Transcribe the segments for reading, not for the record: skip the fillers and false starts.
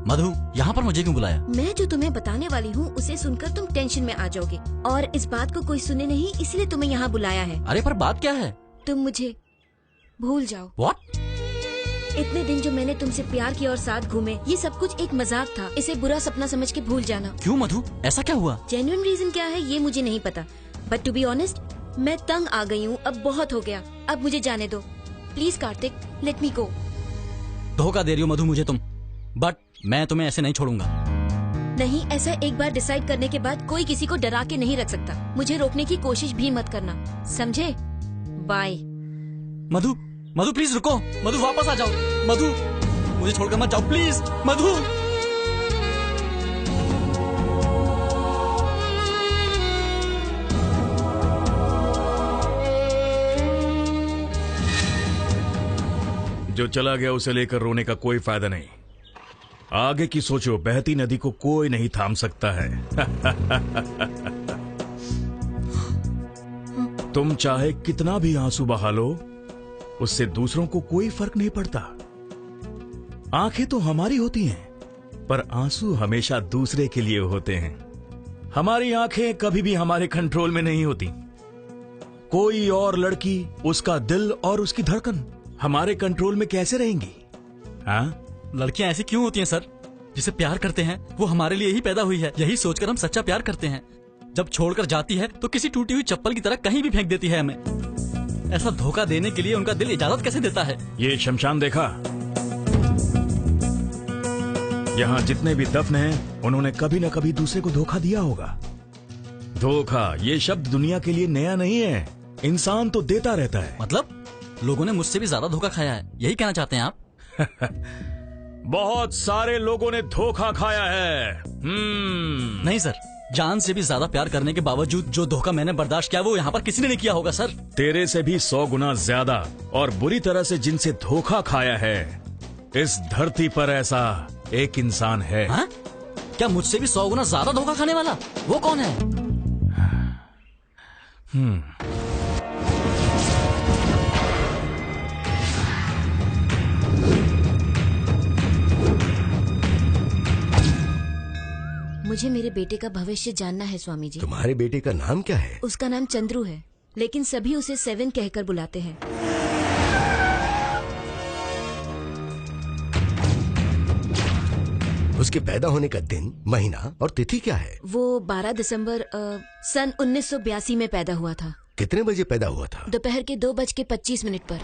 मधु, यहाँ पर मुझे क्यों बुलाया? मैं जो तुम्हें बताने वाली हूँ उसे सुनकर तुम टेंशन में आ जाओगे और इस बात को कोई सुने नहीं, इसलिए तुम्हें यहाँ बुलाया है। अरे पर बात क्या है? तुम मुझे भूल जाओ। What? इतने दिन जो मैंने तुमसे प्यार किया और साथ घूमे, ये सब कुछ एक मजाक था। इसे बुरा सपना समझ के भूल जाना। क्यों मधु, ऐसा क्या हुआ? जेन्युइन रीजन क्या है ये मुझे नहीं पता, बट टू बी ऑनेस्ट मैं तंग आ गई हूँ। अब बहुत हो गया, अब मुझे जाने दो प्लीज कार्तिक, लेट मी गो। धोखा दे रही हो मधु मुझे तुम, बट मैं तुम्हें ऐसे नहीं छोड़ूंगा। नहीं, ऐसा एक बार डिसाइड करने के बाद कोई किसी को डरा के नहीं रख सकता। मुझे रोकने की कोशिश भी मत करना, समझे? बाय। मधु, मधु प्लीज रुको। मधु वापस आ जाओ। मधु, मुझे छोड़कर मत जाओ प्लीज। मधु, जो चला गया उसे लेकर रोने का कोई फायदा नहीं। आगे की सोचो, बहती नदी को कोई नहीं थाम सकता है। तुम चाहे कितना भी आंसू बहा लो, उससे दूसरों को कोई फर्क नहीं पड़ता। आंखें तो हमारी होती हैं, पर आंसू हमेशा दूसरे के लिए होते हैं। हमारी आंखें कभी भी हमारे कंट्रोल में नहीं होती। कोई और लड़की, उसका दिल और उसकी धड़कन हमारे कंट्रोल में कैसे रहेंगी? हाँ, लड़कियां ऐसी क्यों होती हैं सर? जिसे प्यार करते हैं वो हमारे लिए ही पैदा हुई है, यही सोचकर हम सच्चा प्यार करते हैं। जब छोड़कर जाती है तो किसी टूटी हुई चप्पल की तरह कहीं भी फेंक देती है हमें। ऐसा धोखा देने के लिए उनका दिल इजाजत कैसे देता है? ये शमशान देखा? यहाँ जितने भी दफन हैं, उन्होंने कभी न कभी दूसरे को धोखा दिया होगा। धोखा ये शब्द दुनिया के लिए नया नहीं है, इंसान तो देता रहता है। मतलब लोगों ने मुझसे भी ज्यादा धोखा खाया है, यही कहना चाहते हैं आप? बहुत सारे लोगों ने धोखा खाया है। नहीं सर, जान से भी ज्यादा प्यार करने के बावजूद जो धोखा मैंने बर्दाश्त किया वो यहाँ पर किसी ने नहीं किया होगा सर। तेरे से भी 100 गुना ज्यादा और बुरी तरह से जिनसे धोखा खाया है, इस धरती पर ऐसा एक इंसान है। हाँ? क्या मुझसे भी 100 गुना ज्यादा धोखा खाने वाला? वो कौन है? मुझे मेरे बेटे का भविष्य जानना है स्वामी जी। तुम्हारे बेटे का नाम क्या है? उसका नाम चंद्रू है, लेकिन सभी उसे 7 कहकर बुलाते हैं। उसके पैदा होने का दिन, महीना और तिथि क्या है? वो 12 दिसंबर सन 1982 में पैदा हुआ था। कितने बजे पैदा हुआ था? दोपहर के 2:25 पर।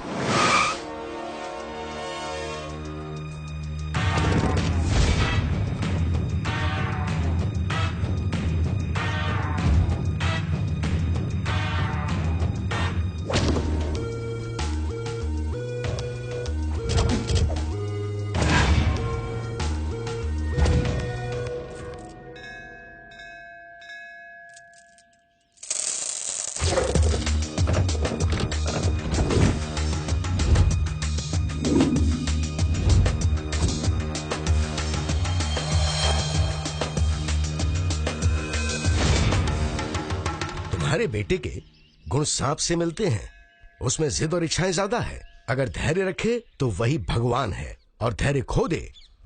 तुम्हारे बेटे के गुण सांप से मिलते हैं। उसमें जिद और इच्छाएं ज्यादा है। अगर धैर्य रखे तो वही भगवान है, और धैर्य खो दे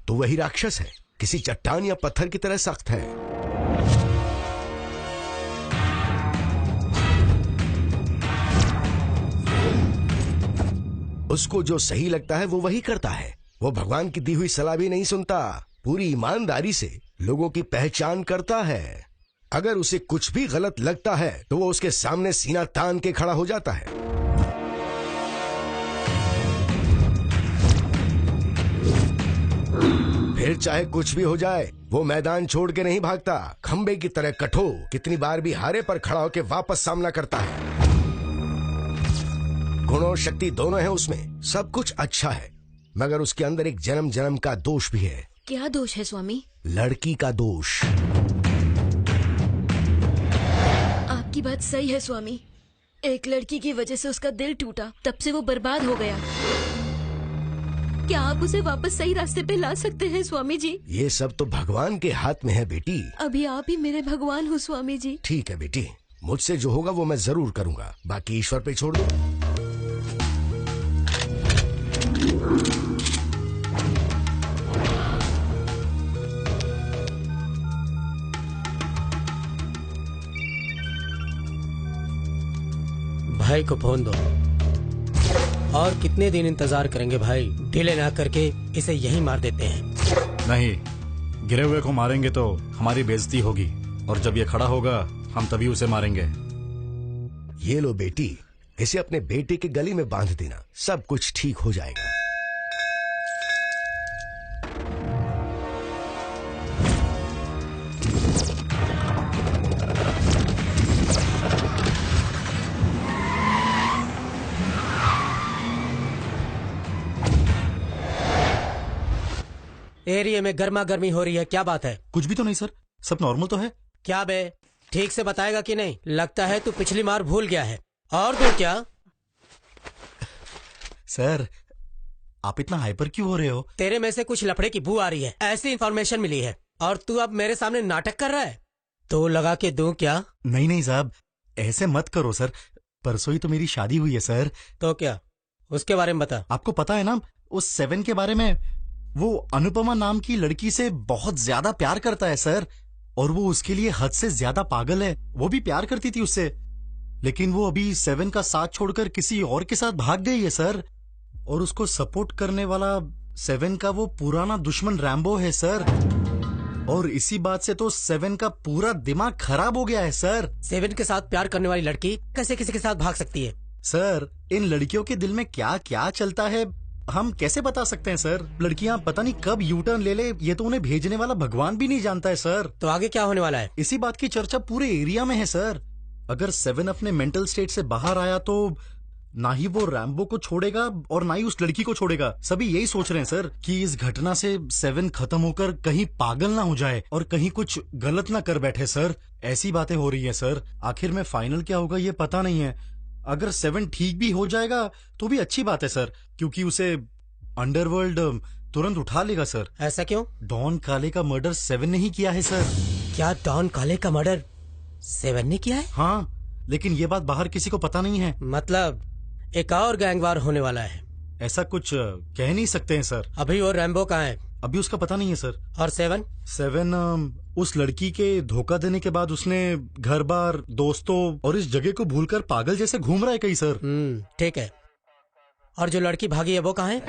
तो वही राक्षस है। किसी चट्टान या पत्थर की तरह सख्त है। उसको जो सही लगता है वो वही करता है। वो भगवान की दी हुई सलाह भी नहीं सुनता। पूरी ईमानदारी से लोगों की पहचान करता है। अगर उसे कुछ भी गलत लगता है तो वो उसके सामने सीना तान के खड़ा हो जाता है। फिर चाहे कुछ भी हो जाए, वो मैदान छोड़ के नहीं भागता। खंबे की तरह कठोर, कितनी बार भी हारे पर खड़ा होकर वापस सामना करता है। गुण और शक्ति दोनों है उसमें। सब कुछ अच्छा है, मगर उसके अंदर एक जन्म जन्म का दोष भी है। क्या दोष है स्वामी? लड़की का दोष। आपकी बात सही है स्वामी। एक लड़की की वजह से उसका दिल टूटा, तब से वो बर्बाद हो गया। क्या आप उसे वापस सही रास्ते पे ला सकते हैं स्वामी जी? ये सब तो भगवान के हाथ में है बेटी। अभी आप ही मेरे भगवान हो स्वामी जी। ठीक है बेटी, मुझसे जो होगा वो मैं जरूर करूंगा, बाकी ईश्वर पे छोड़ दो। भाई को फोन दो। और कितने दिन इंतजार करेंगे भाई? डिले ना करके इसे यहीं मार देते हैं। नहीं, गिरे हुए को मारेंगे तो हमारी बेइज्जती होगी, और जब ये खड़ा होगा हम तभी उसे मारेंगे। ये लो बेटी, इसे अपने बेटे के गले में बांध देना, सब कुछ ठीक हो जाएगा। एरिया में गर्मा गर्मी हो रही है, क्या बात है? कुछ भी तो नहीं सर, सब नॉर्मल तो है। क्या बे, ठीक से बताएगा कि नहीं? लगता है तू पिछली मार भूल गया है। और तो क्या? सर आप इतना हाइपर क्यों हो रहे हो? तेरे में से कुछ लफड़े की बू आ रही है, ऐसी इन्फॉर्मेशन मिली है, और तू अब मेरे सामने नाटक कर रहा है। तो लगा के दूं क्या? नहीं नहीं साहब, ऐसे मत करो सर, परसों ही तो मेरी शादी हुई है सर। तो क्या, उसके बारे में बता। आपको पता है ना उस 7 के बारे में? वो अनुपमा नाम की लड़की से बहुत ज्यादा प्यार करता है सर, और वो उसके लिए हद से ज्यादा पागल है। वो भी प्यार करती थी उससे, लेकिन वो अभी 7 का साथ छोड़कर किसी और के साथ भाग गई है सर। और उसको सपोर्ट करने वाला 7 का वो पुराना दुश्मन रैम्बो है सर, और इसी बात से तो 7 का पूरा दिमाग खराब हो गया है सर। 7 के साथ प्यार करने वाली लड़की कैसे किसी के साथ भाग सकती है? सर इन लड़कियों के दिल में क्या क्या चलता है हम कैसे बता सकते हैं सर? लड़कियां पता नहीं कब यू टर्न ले ले, ये तो उन्हें भेजने वाला भगवान भी नहीं जानता है सर। तो आगे क्या होने वाला है? इसी बात की चर्चा पूरे एरिया में है सर। अगर 7 अपने मेंटल स्टेट से बाहर आया तो ना ही वो रैम्बो को छोड़ेगा और ना ही उस लड़की को छोड़ेगा। सभी यही सोच रहे हैं सर कि इस घटना से 7 खत्म होकर कहीं पागल ना हो जाए और कहीं कुछ गलत ना कर बैठे सर। ऐसी बातें हो रही है सर। आखिर में फाइनल क्या होगा ये पता नहीं है। अगर 7 ठीक भी हो जाएगा तो भी अच्छी बात है सर, क्योंकि उसे अंडरवर्ल्ड तुरंत उठा लेगा सर। ऐसा क्यों? डॉन काले का मर्डर 7 ने ही किया है सर। क्या डॉन काले का मर्डर 7 ने किया है? हाँ, लेकिन ये बात बाहर किसी को पता नहीं है। मतलब एक और गैंगवार होने वाला है? ऐसा कुछ कह नहीं सकते हैं सर। अभी वो रैम्बो कहाँ है? अभी उसका पता नहीं है सर। और 7? 7 उस लड़की के धोखा देने के बाद उसने घर बार, दोस्तों और इस जगह को भूलकर पागल जैसे घूम रहा है कहीं सर। ठीक है। और जो लड़की भागी है वो कहाँ है?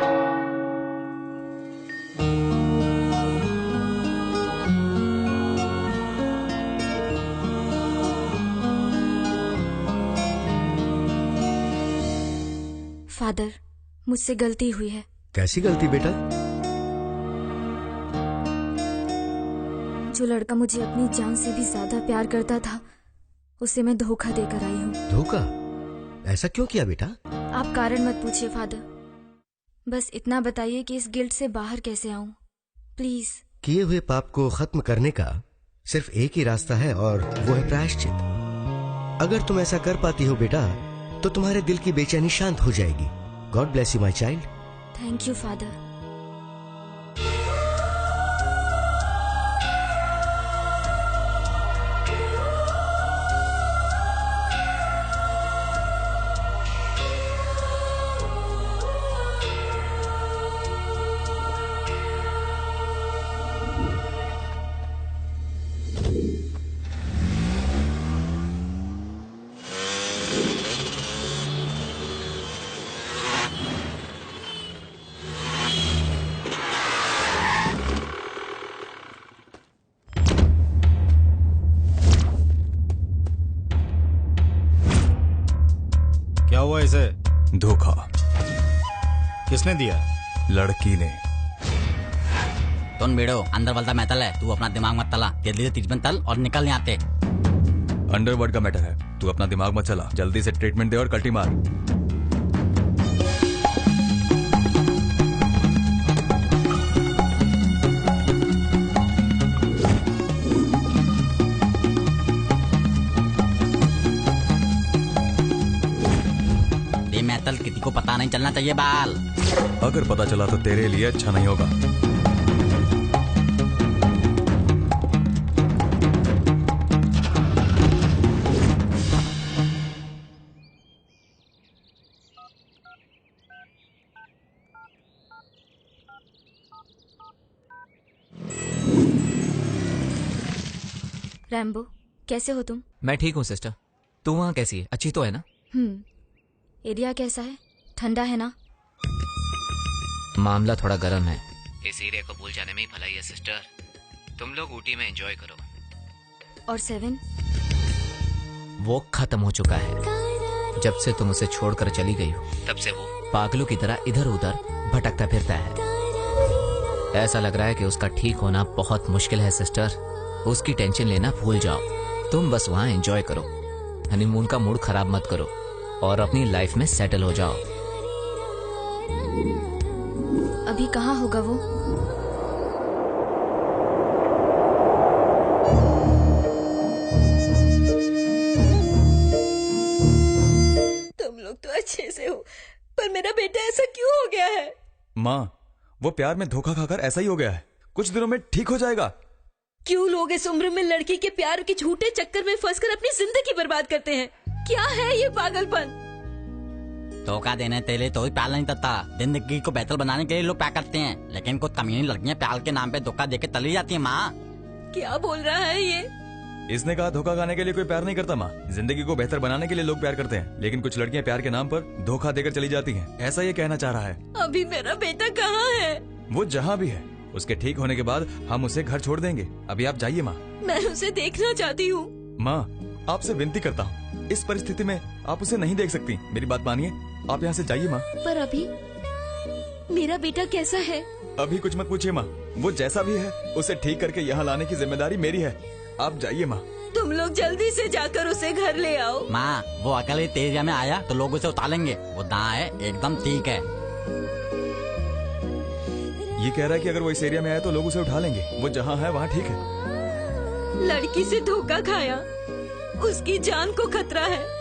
फादर, मुझसे गलती हुई है। कैसी गलती बेटा? जो लड़का मुझे अपनी जान से भी ज्यादा प्यार करता था, उसे मैं धोखा देकर आई हूँ। धोखा? ऐसा क्यों किया बेटा? आप कारण मत पूछिए फादर, बस इतना बताइए कि इस गिल्ट से बाहर कैसे आऊं, प्लीज। किए हुए पाप को खत्म करने का सिर्फ एक ही रास्ता है, और वो है प्रायश्चित। अगर तुम ऐसा कर पाती हो बेटा, तो तुम्हारे दिल की बेचैनी शांत हो जाएगी। God bless you my child. Thank you father. क्या हुआ इसे? धोखा। किसने दिया? लड़की ने। तुम बेड़ो अंदर वाला मैतल है, तू अपना दिमाग मत तला। जल्दी से तिजबन तल और निकल यहाँ आते। अंडरवर्ल्ड का मैटर है, तू अपना दिमाग मत चला। जल्दी से ट्रीटमेंट दे और कल्टी मार। मैतल किसी को पता नहीं चलना चाहिए बाल। अगर पता चला तो तेरे लिए अच्छा नहीं होगा। रैम्बो, कैसे हो तुम? मैं ठीक हूँ सिस्टर। तू वहाँ कैसी है? अच्छी तो है ना? एरिया कैसा है? ठंडा है ना? मामला थोड़ा गर्म है। इस एरिया को भूल जाने में ही भलाई है सिस्टर। तुम लोग ऊटी में एंजॉय करो। और 7? वो खत्म हो चुका है। जब से तुम उसे छोड़कर चली गई हो तब से वो पागलों की तरह इधर उधर भटकता फिरता है। ऐसा लग रहा है कि उसका ठीक होना बहुत मुश्किल है सिस्टर। उसकी टेंशन लेना भूल जाओ। तुम बस वहाँ एंजॉय करो। हनीमून का मूड खराब मत करो और अपनी लाइफ में सेटल हो जाओ। अभी कहाँ होगा वो? तुम लोग तो अच्छे से हो, पर मेरा बेटा ऐसा क्यों हो गया है? माँ, वो प्यार में धोखा खाकर ऐसा ही हो गया है। कुछ दिनों में ठीक हो जाएगा। क्यों लोग इस उम्र में लड़की के प्यार के झूठे चक्कर में फंसकर अपनी जिंदगी बर्बाद करते हैं? क्या है ये पागलपन? धोखा देने के लिए तो ही प्यार नहीं करता। जिंदगी को बेहतर बनाने के लिए लोग प्यार करते हैं, लेकिन कुछ कमीनी लड़कियां प्यार के नाम पे धोखा देकर चली जाती है। माँ, क्या बोल रहा है ये? इसने कहा धोखा खाने के लिए कोई प्यार नहीं करता माँ। जिंदगी को बेहतर बनाने के लिए लोग प्यार करते हैं, लेकिन कुछ लड़कियां प्यार के नाम पर धोखा देकर चली जाती हैं। ऐसा ये कहना चाह रहा है। अभी मेरा बेटा कहाँ है? वो जहाँ भी है, उसके ठीक होने के बाद हम उसे घर छोड़ देंगे। अभी आप जाइए माँ। मैं उसे देखना चाहती हूँ। माँ, आपसे विनती करता हूँ, इस परिस्थिति में आप उसे नहीं देख सकती। मेरी बात मानिए, आप यहाँ से जाइए माँ। पर अभी मेरा बेटा कैसा है? अभी कुछ मत पूछिए माँ। वो जैसा भी है उसे ठीक करके यहाँ लाने की जिम्मेदारी मेरी है। आप जाइए माँ। तुम लोग जल्दी से जाकर उसे घर ले आओ। माँ, वो अकेले तेजिया में आया तो लोग उसे उतारेंगे। वो दाँ है, एकदम ठीक है। ये कह रहा है कि अगर वो इस एरिया में आया तो लोग उसे उठा लेंगे। वो जहाँ है वहाँ ठीक है। लड़की से धोखा खाया, उसकी जान को खतरा है।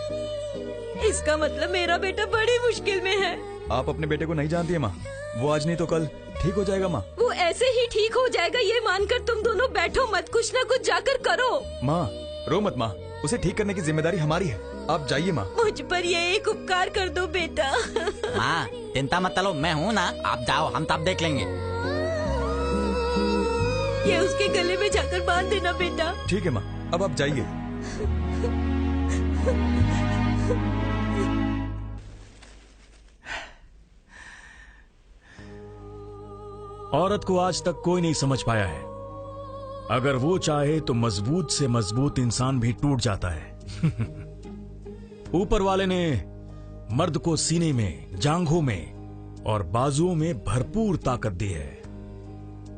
इसका मतलब मेरा बेटा बड़ी मुश्किल में है। आप अपने बेटे को नहीं जानती है माँ। वो आज नहीं तो कल ठीक हो जाएगा माँ। वो ऐसे ही ठीक हो जाएगा ये मानकर तुम दोनों बैठो मत, कुछ ना कुछ जाकर करो। माँ, रो मत माँ। उसे ठीक करने की जिम्मेदारी हमारी है। आप जाइए माँ। मुझ पर ये एक उपकार कर दो बेटा। माँ, चिंता मत करो, मैं हूँ ना। आप जाओ, हम तब देख लेंगे। ये उसके गले में जाकर बांध देना बेटा। ठीक है माँ, अब आप जाइए। औरत को आज तक कोई नहीं समझ पाया है। अगर वो चाहे तो मजबूत से मजबूत इंसान भी टूट जाता है। ऊपर वाले ने मर्द को सीने में, जांघों में और बाजुओं में भरपूर ताकत दी है।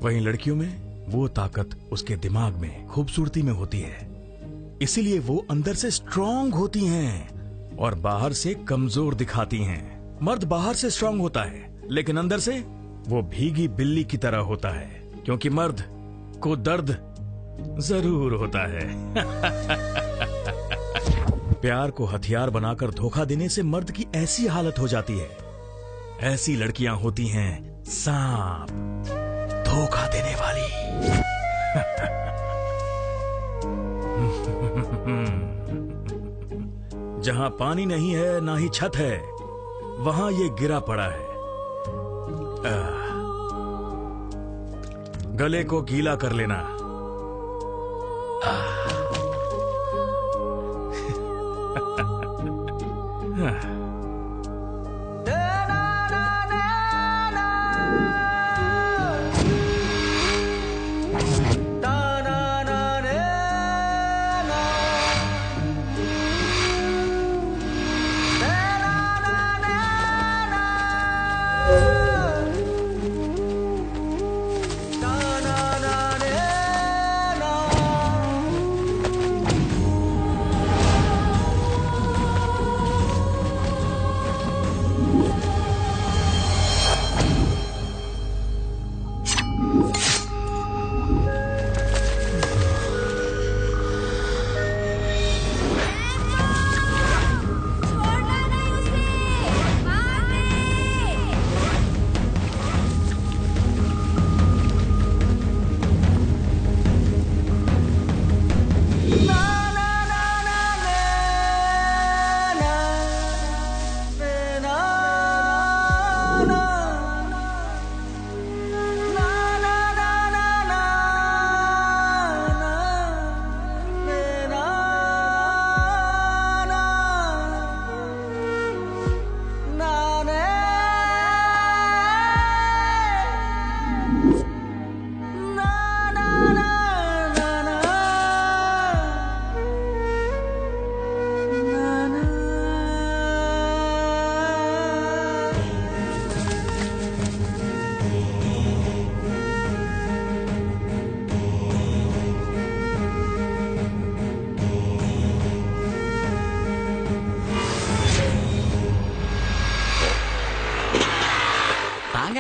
वहीं लड़कियों में वो ताकत उसके दिमाग में, खूबसूरती में होती है। इसीलिए वो अंदर से स्ट्रांग होती हैं और बाहर से कमजोर दिखाती हैं। मर्द बाहर से स्ट्रांग होता है, लेकिन अंदर से वो भीगी बिल्ली की तरह होता है, क्योंकि मर्द को दर्द जरूर होता है। प्यार को हथियार बनाकर धोखा देने से मर्द की ऐसी हालत हो जाती है। ऐसी लड़कियां होती हैं सांप, धोखा देने वाली। जहां पानी नहीं है ना ही छत है, वहां ये गिरा पड़ा है। गले को गीला कर लेना।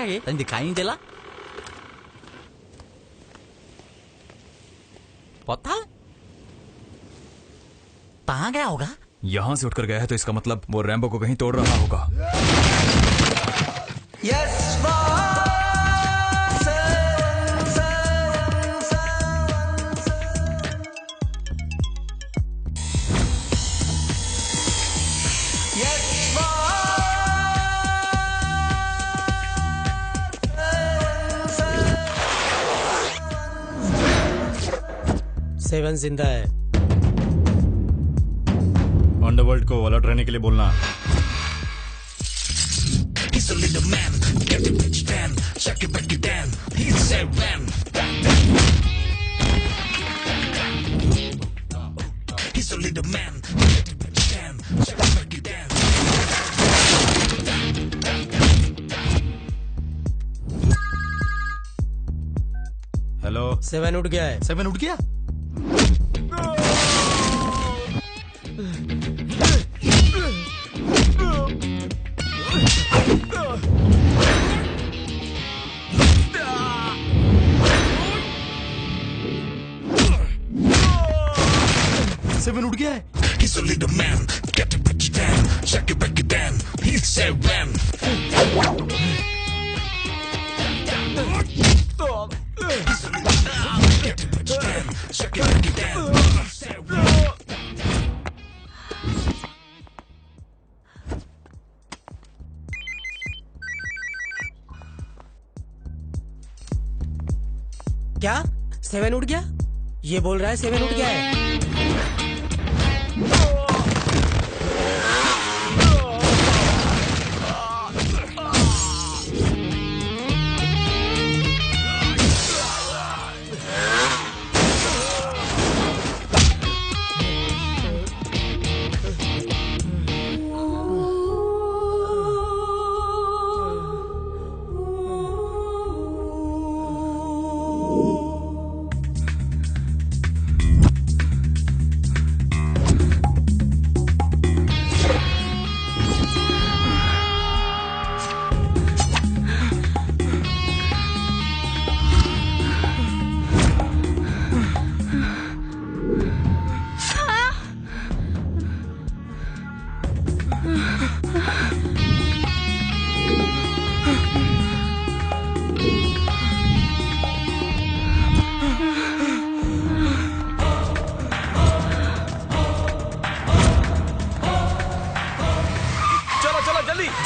ये तने दिखाई नहीं देला पता कहाँ गया होगा? यहाँ से उठकर गया है तो इसका मतलब वो रैम्बो को कहीं तोड़ रहा होगा। सेवन जिंदा है। अंडरवर्ल्ड को अलर्ट रहने के लिए बोलना। हेलो, सेवन उठ गया है। सेवन उठ गया? सेवन उठ गया है। He's a little man, get to break it down, shake it, break it down. He's seven. क्या सेवन उठ गया? ये बोल रहा है सेवन उठ गया है।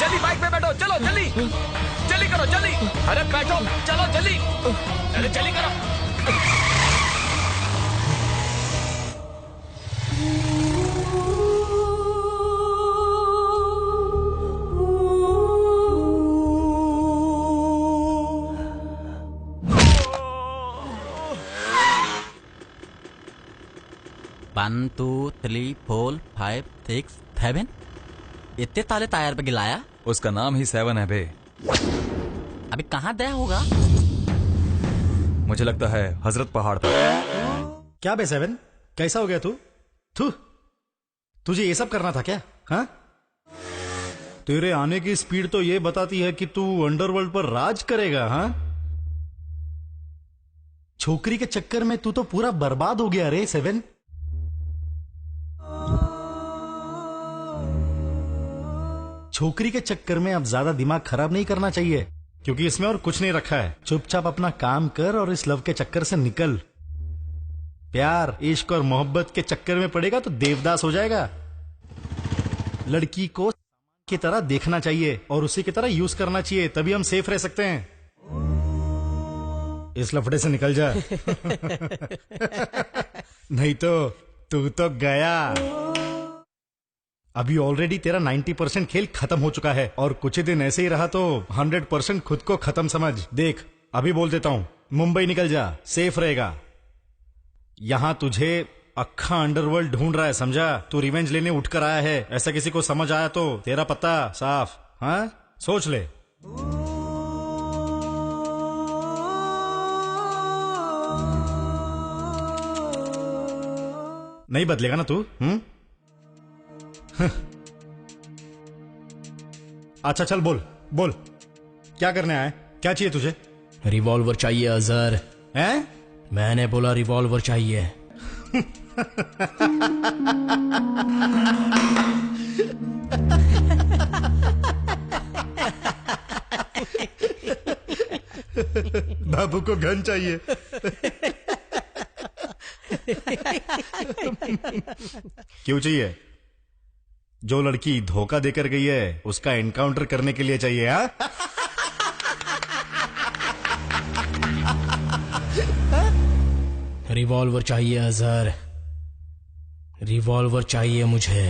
जल्दी बाइक पे बैठो, चलो जल्दी जल्दी करो जल्दी। अरे बैठो, चलो जल्दी, अरे जल्दी करो। One two three four five six seven, इतने ताले टायर पे गिलाया। उसका नाम ही सेवन है बे। अभी कहाँ गया होगा? मुझे लगता है हजरत पहाड़ पर। क्या बे सेवन, कैसा हो गया तू? तुझे ये सब करना था क्या? हाँ, तेरे आने की स्पीड तो ये बताती है कि तू अंडरवर्ल्ड पर राज करेगा। हाँ, छोकरी के चक्कर में तू तो पूरा बर्बाद हो गया रे सेवन। छोकरी के चक्कर में अब ज्यादा दिमाग खराब नहीं करना चाहिए, क्योंकि इसमें और कुछ नहीं रखा है। चुपचाप अपना काम कर और इस लव के चक्कर से निकल। प्यार, इश्क और मोहब्बत के चक्कर में पड़ेगा तो देवदास हो जाएगा। लड़की को की तरह देखना चाहिए और उसी की तरह यूज करना चाहिए, तभी हम सेफ रह सकते हैं। इस लफड़े से निकल जा। नहीं तो तू तो गया। अभी ऑलरेडी तेरा 90% खेल खत्म हो चुका है और कुछ ही दिन ऐसे ही रहा तो 100% खुद को खत्म समझ। देख, अभी बोल देता हूं, मुंबई निकल जा, सेफ रहेगा। यहां तुझे अक्खा अंडरवर्ल्ड ढूंढ रहा है, समझा? तू रिवेंज लेने उठकर आया है, ऐसा किसी को समझ आया तो तेरा पता साफ। हाँ, सोच ले। नहीं बदलेगा ना तू? अच्छा चल, बोल क्या करने आया है? क्या चाहिए तुझे? रिवॉल्वर चाहिए अजहर। हैं? मैंने बोला रिवॉल्वर चाहिए। बाबू को गन चाहिए। क्यों चाहिए? जो लड़की धोखा देकर गई है उसका एनकाउंटर करने के लिए चाहिए। हाँ? रिवॉल्वर चाहिए अजहर, रिवॉल्वर चाहिए मुझे।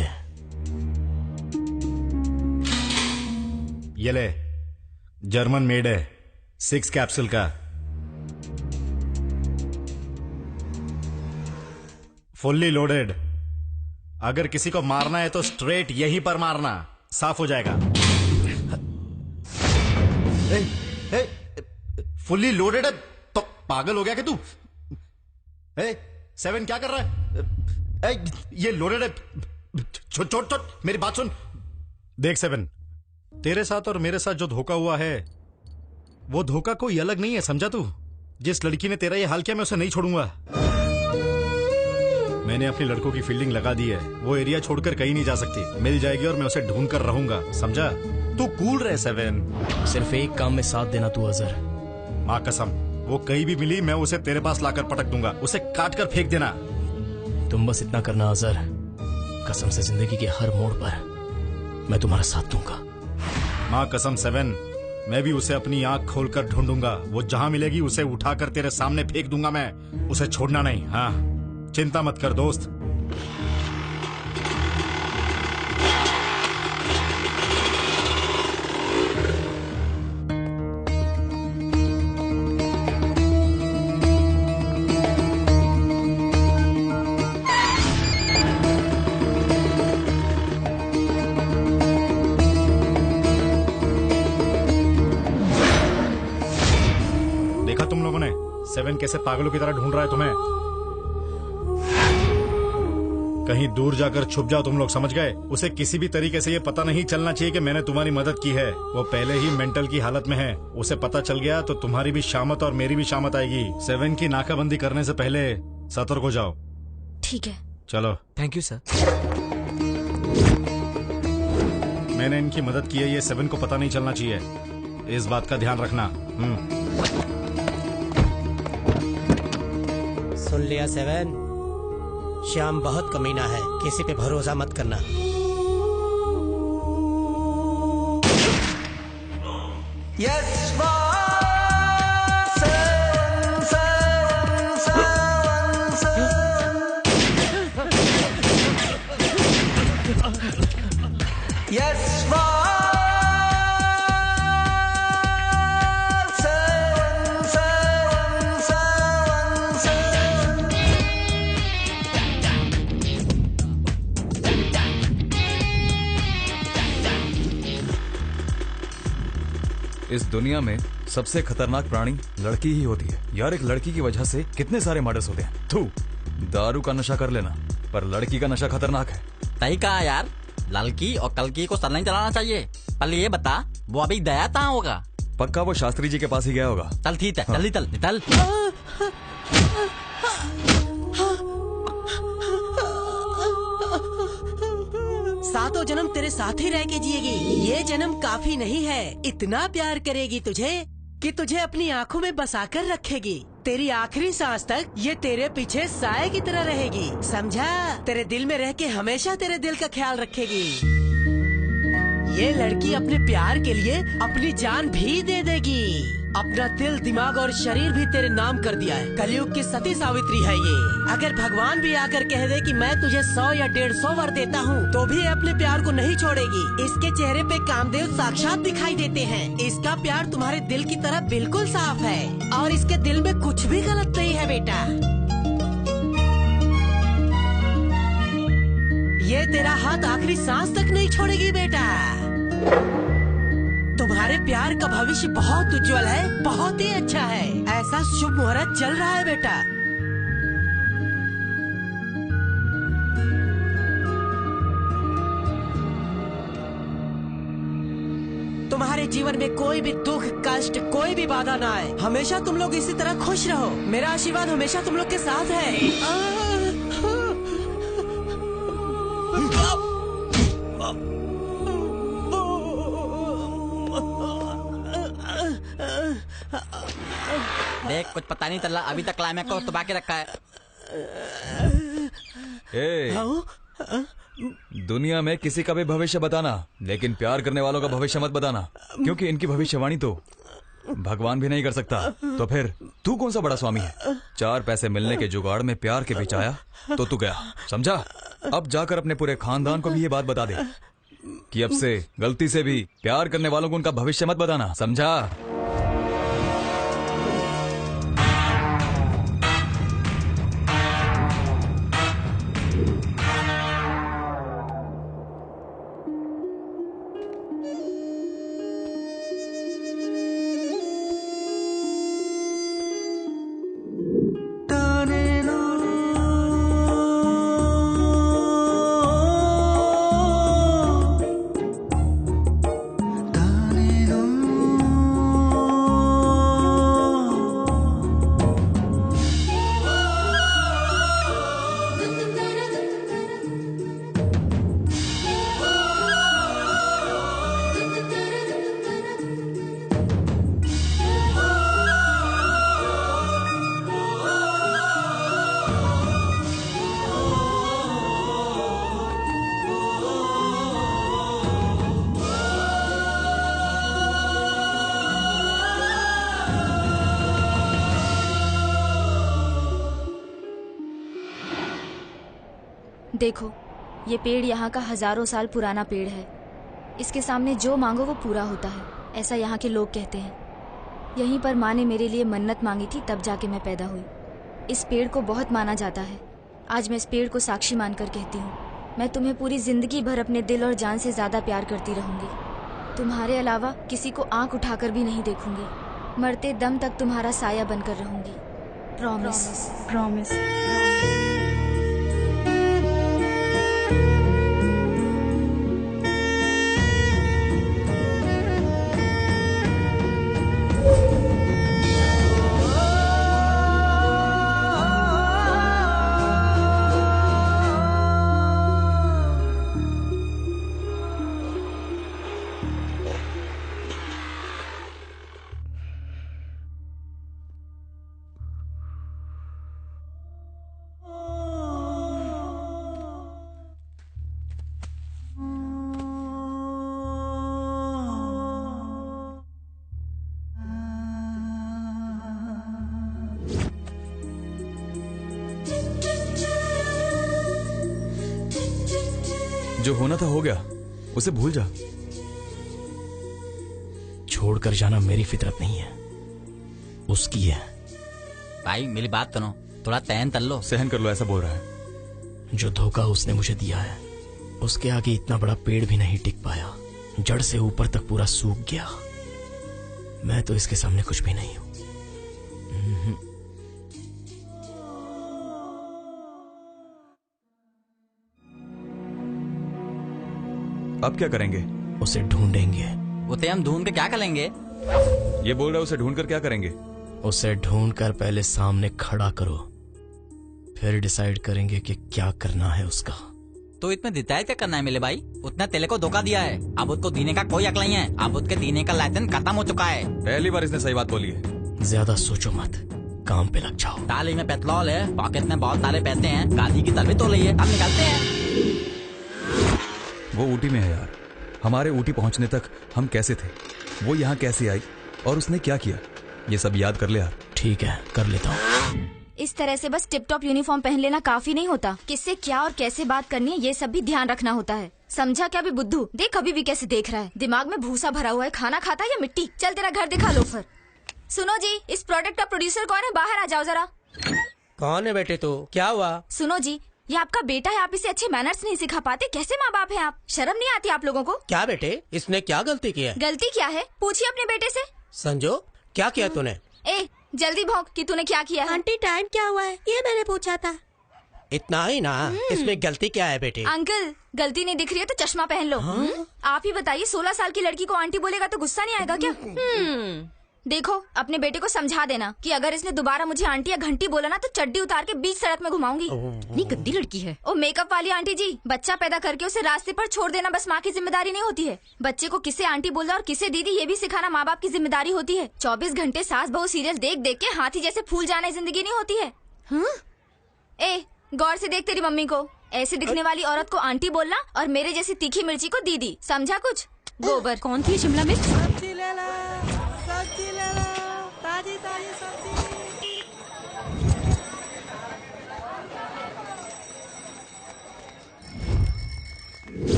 ये ले, जर्मन मेड है, 6 कैप्सूल का, फुल्ली लोडेड। अगर किसी को मारना है तो स्ट्रेट यहीं पर मारना, साफ हो जाएगा। फुल्ली लोडेड है तो पागल हो गया कि तू? 7 क्या कर रहा है? ये लोडेड है। छोड़, मेरी बात सुन। देख 7, तेरे साथ और मेरे साथ जो धोखा हुआ है वो धोखा कोई अलग नहीं है, समझा तू? जिस लड़की ने तेरा ये हाल किया मैं उसे नहीं छोड़ूंगा। मैंने अपनी लड़कों की फील्डिंग लगा दी है, वो एरिया छोड़कर कहीं नहीं जा सकती। मिल जाएगी और मैं उसे ढूंढ कर रहूंगा, समझा? तू कूल रहे 7। सिर्फ एक काम में साथ देना तू अजहर। माँ कसम, वो कहीं भी मिली मैं उसे तेरे पास लाकर पटक दूंगा, उसे काट कर फेंक देना। तुम बस इतना करना अजहर, कसम से जिंदगी के हर मोड़ पर मैं तुम्हारा साथ दूंगा। माँ कसम 7, मैं भी उसे अपनी आंख खोलकर ढूंढूंगा। वो जहां मिलेगी उसे उठाकर तेरे सामने फेंक दूंगा मैं, उसे छोड़ना नहीं। हाँ, चिंता मत कर दोस्त। देखा तुम लोगों ने 7 कैसे पागलों की तरह ढूंढ रहा है तुम्हें? कहीं दूर जाकर छुप जाओ तुम लोग, समझ गए? उसे किसी भी तरीके से ये पता नहीं चलना चाहिए कि मैंने तुम्हारी मदद की है। वो पहले ही मेंटल की हालत में है, उसे पता चल गया तो तुम्हारी भी शामत और मेरी भी शामत आएगी। 7 की नाकाबंदी करने से पहले सतर्क हो जाओ। ठीक है। चलो। Thank you sir. मैंने इनकी मदद की है, ये 7 को पता नहीं चलना चाहिए, इस बात का ध्यान रखना। सुन लिया 7, श्याम बहुत कमीना है, किसी पे भरोसा मत करना। इस दुनिया में सबसे खतरनाक प्राणी लड़की ही होती है यार। एक लड़की की वजह से कितने सारे मर्डर्स होते हैं। तू दारू का नशा कर लेना, पर लड़की का नशा खतरनाक है। सही कहा यार, लड़की और कलकी को सर नहीं चलाना चाहिए। पहले ये बता, वो अभी दया कहाँ होगा? पक्का वो शास्त्री जी के पास ही गया होगा। चल ठीक है, जल्दी चल निकल। सातों जन्म तेरे साथ ही रह के जिएगी। ये जन्म काफी नहीं है, इतना प्यार करेगी तुझे कि तुझे अपनी आंखों में बसाकर रखेगी। तेरी आखिरी सांस तक ये तेरे पीछे साए की तरह रहेगी, समझा? तेरे दिल में रह के हमेशा तेरे दिल का ख्याल रखेगी। ये लड़की अपने प्यार के लिए अपनी जान भी दे देगी। अपना दिल, दिमाग और शरीर भी तेरे नाम कर दिया है। कलयुग की सती सावित्री है ये। अगर भगवान भी आकर कह दे कि मैं तुझे 100 या 150 वर देता हूँ, तो भी अपने प्यार को नहीं छोड़ेगी। इसके चेहरे पे कामदेव साक्षात दिखाई देते हैं। इसका प्यार तुम्हारे दिल की तरह बिल्कुल साफ है और इसके दिल में कुछ भी गलत नहीं है बेटा। ये तेरा हाथ आखिरी सांस तक नहीं छोड़ेगी बेटा। तुम्हारे प्यार का भविष्य बहुत उज्जवल है, बहुत ही अच्छा है। ऐसा शुभ मुहूर्त चल रहा है बेटा। तुम्हारे जीवन में कोई भी दुख कष्ट कोई भी बाधा ना आए। हमेशा तुम लोग इसी तरह खुश रहो। मेरा आशीर्वाद हमेशा तुम लोग के साथ है। देख, कुछ पता नहीं चला, अभी तक क्लाइमैक्स को दबा के रखा है। दुनिया में किसी का भी भविष्य बताना, लेकिन प्यार करने वालों का भविष्य मत बताना, क्योंकि इनकी भविष्यवाणी तो भगवान भी नहीं कर सकता। तो फिर तू कौन सा बड़ा स्वामी है? 4 पैसे मिलने के जुगाड़ में प्यार के बीच आया तो तू गया, समझा? अब जाकर अपने पूरे खानदान को भी ये बात बता दे कि अब से गलती से भी प्यार करने वालों को उनका भविष्य मत बताना, समझा? देखो, ये पेड़ यहाँ का हजारों साल पुराना पेड़ है। इसके सामने जो मांगो वो पूरा होता है, ऐसा यहाँ के लोग कहते हैं। यहीं पर माँ ने मेरे लिए मन्नत मांगी थी, तब जाके मैं पैदा हुई। इस पेड़ को बहुत माना जाता है। आज मैं इस पेड़ को साक्षी मानकर कहती हूँ, मैं तुम्हें पूरी जिंदगी भर अपने दिल और जान से ज्यादा प्यार करती रहूंगी। तुम्हारे अलावा किसी को आंख उठाकर भी नहीं देखूंगी। मरते दम तक तुम्हारा साया बनकर रहूंगी। प्रॉमिस। प्रॉमिस। जो होना था हो गया, उसे भूल जा। छोड़कर जाना मेरी फितरत नहीं है, उसकी है। भाई मेरी बात सुनो, थोड़ा तहन तल लो। सहन कर लो, ऐसा बोल रहा है। जो धोखा उसने मुझे दिया है, उसके आगे इतना बड़ा पेड़ भी नहीं टिक पाया। जड़ से ऊपर तक पूरा सूख गया। मैं तो इसके सामने कुछ भी नहीं हूं। अब क्या करेंगे? उसे ढूंढेंगे। उसे हम ढूंढ के क्या करेंगे? ये बोल रहा है उसे ढूंढ कर क्या करेंगे? उसे ढूंढ कर पहले सामने खड़ा करो, फिर डिसाइड करेंगे कि क्या करना है उसका। तो इसमें डिसाइड क्या करना है मेरे भाई? उसने तेले को धोखा दिया है, अब उसको देने का कोई हक नहीं है। अब उसके देने का लाइसेंस खत्म हो चुका है। पहली बार इसने सही बात बोली है। ज्यादा सोचो मत, काम पे लग जाओ। ताली में पेट्रोल है, पॉकेट में बहुत सारे पैसे हैं, गाड़ी की तलवी तो ली है, अब निकलते हैं। वो ऊटी में है यार। हमारे ऊटी पहुंचने तक हम कैसे थे, वो यहाँ कैसे आई और उसने क्या किया, ये सब याद कर ले यार। ठीक है, कर लेता हूँ। इस तरह से बस टिप टॉप यूनिफॉर्म पहन लेना काफी नहीं होता। किससे क्या और कैसे बात करनी है, ये सब भी ध्यान रखना होता है। समझा क्या? भी बुद्धू देख, अभी भी कैसे देख रहा है। दिमाग में भूसा भरा हुआ है। खाना खाता है या मिट्टी? चल तेरा घर दिखा लो फिर। सुनो जी, इस प्रोडक्ट का प्रोड्यूसर कौन है? बाहर आ जाओ जरा। कौन है बेटे? तो क्या हुआ? सुनो जी, ये आपका बेटा है, आप इसे अच्छे मैनर्स नहीं सिखा पाते। कैसे माँ बाप हैं आप? शर्म नहीं आती आप लोगों को? क्या बेटे, इसने क्या गलती की है? गलती क्या है, पूछिए अपने बेटे से। संजो, क्या किया तूने? ए, जल्दी भौंक कि तूने क्या किया है। आंटी टाइम क्या हुआ है, ये मैंने पूछा था। इतना ही ना, इसमें गलती क्या है बेटे? अंकल, गलती नहीं दिख रही है तो चश्मा पहन लो। आप ही बताइए, 16 साल की लड़की को आंटी बोलेगा तो गुस्सा नहीं आएगा क्या? देखो, अपने बेटे को समझा देना कि अगर इसने दोबारा मुझे आंटी या घंटी बोला ना तो चड्डी उतार के बीच सड़क में घुमाऊंगी। नहीं, गंदी लड़की है। ओ मेकअप वाली आंटी जी, बच्चा पैदा करके उसे रास्ते पर छोड़ देना बस माँ की जिम्मेदारी नहीं होती है। बच्चे को किसे आंटी बोलना और किसे दीदी ये भी सिखाना माँ बाप की जिम्मेदारी होती है। 24 घंटे सास बहू सीरियल देख देख के हाथी जैसे फूल जाना जिंदगी नहीं होती है। ए, गौर से देख तेरी मम्मी को। ऐसे दिखने वाली औरत को आंटी बोलना और मेरे जैसी तीखी मिर्ची को दीदी, समझा कुछ? गोबर। कौन थी शिमला मिर्च? सब्जी ले लो, सब्जी ले लो, ताजी ताजी सब्जी।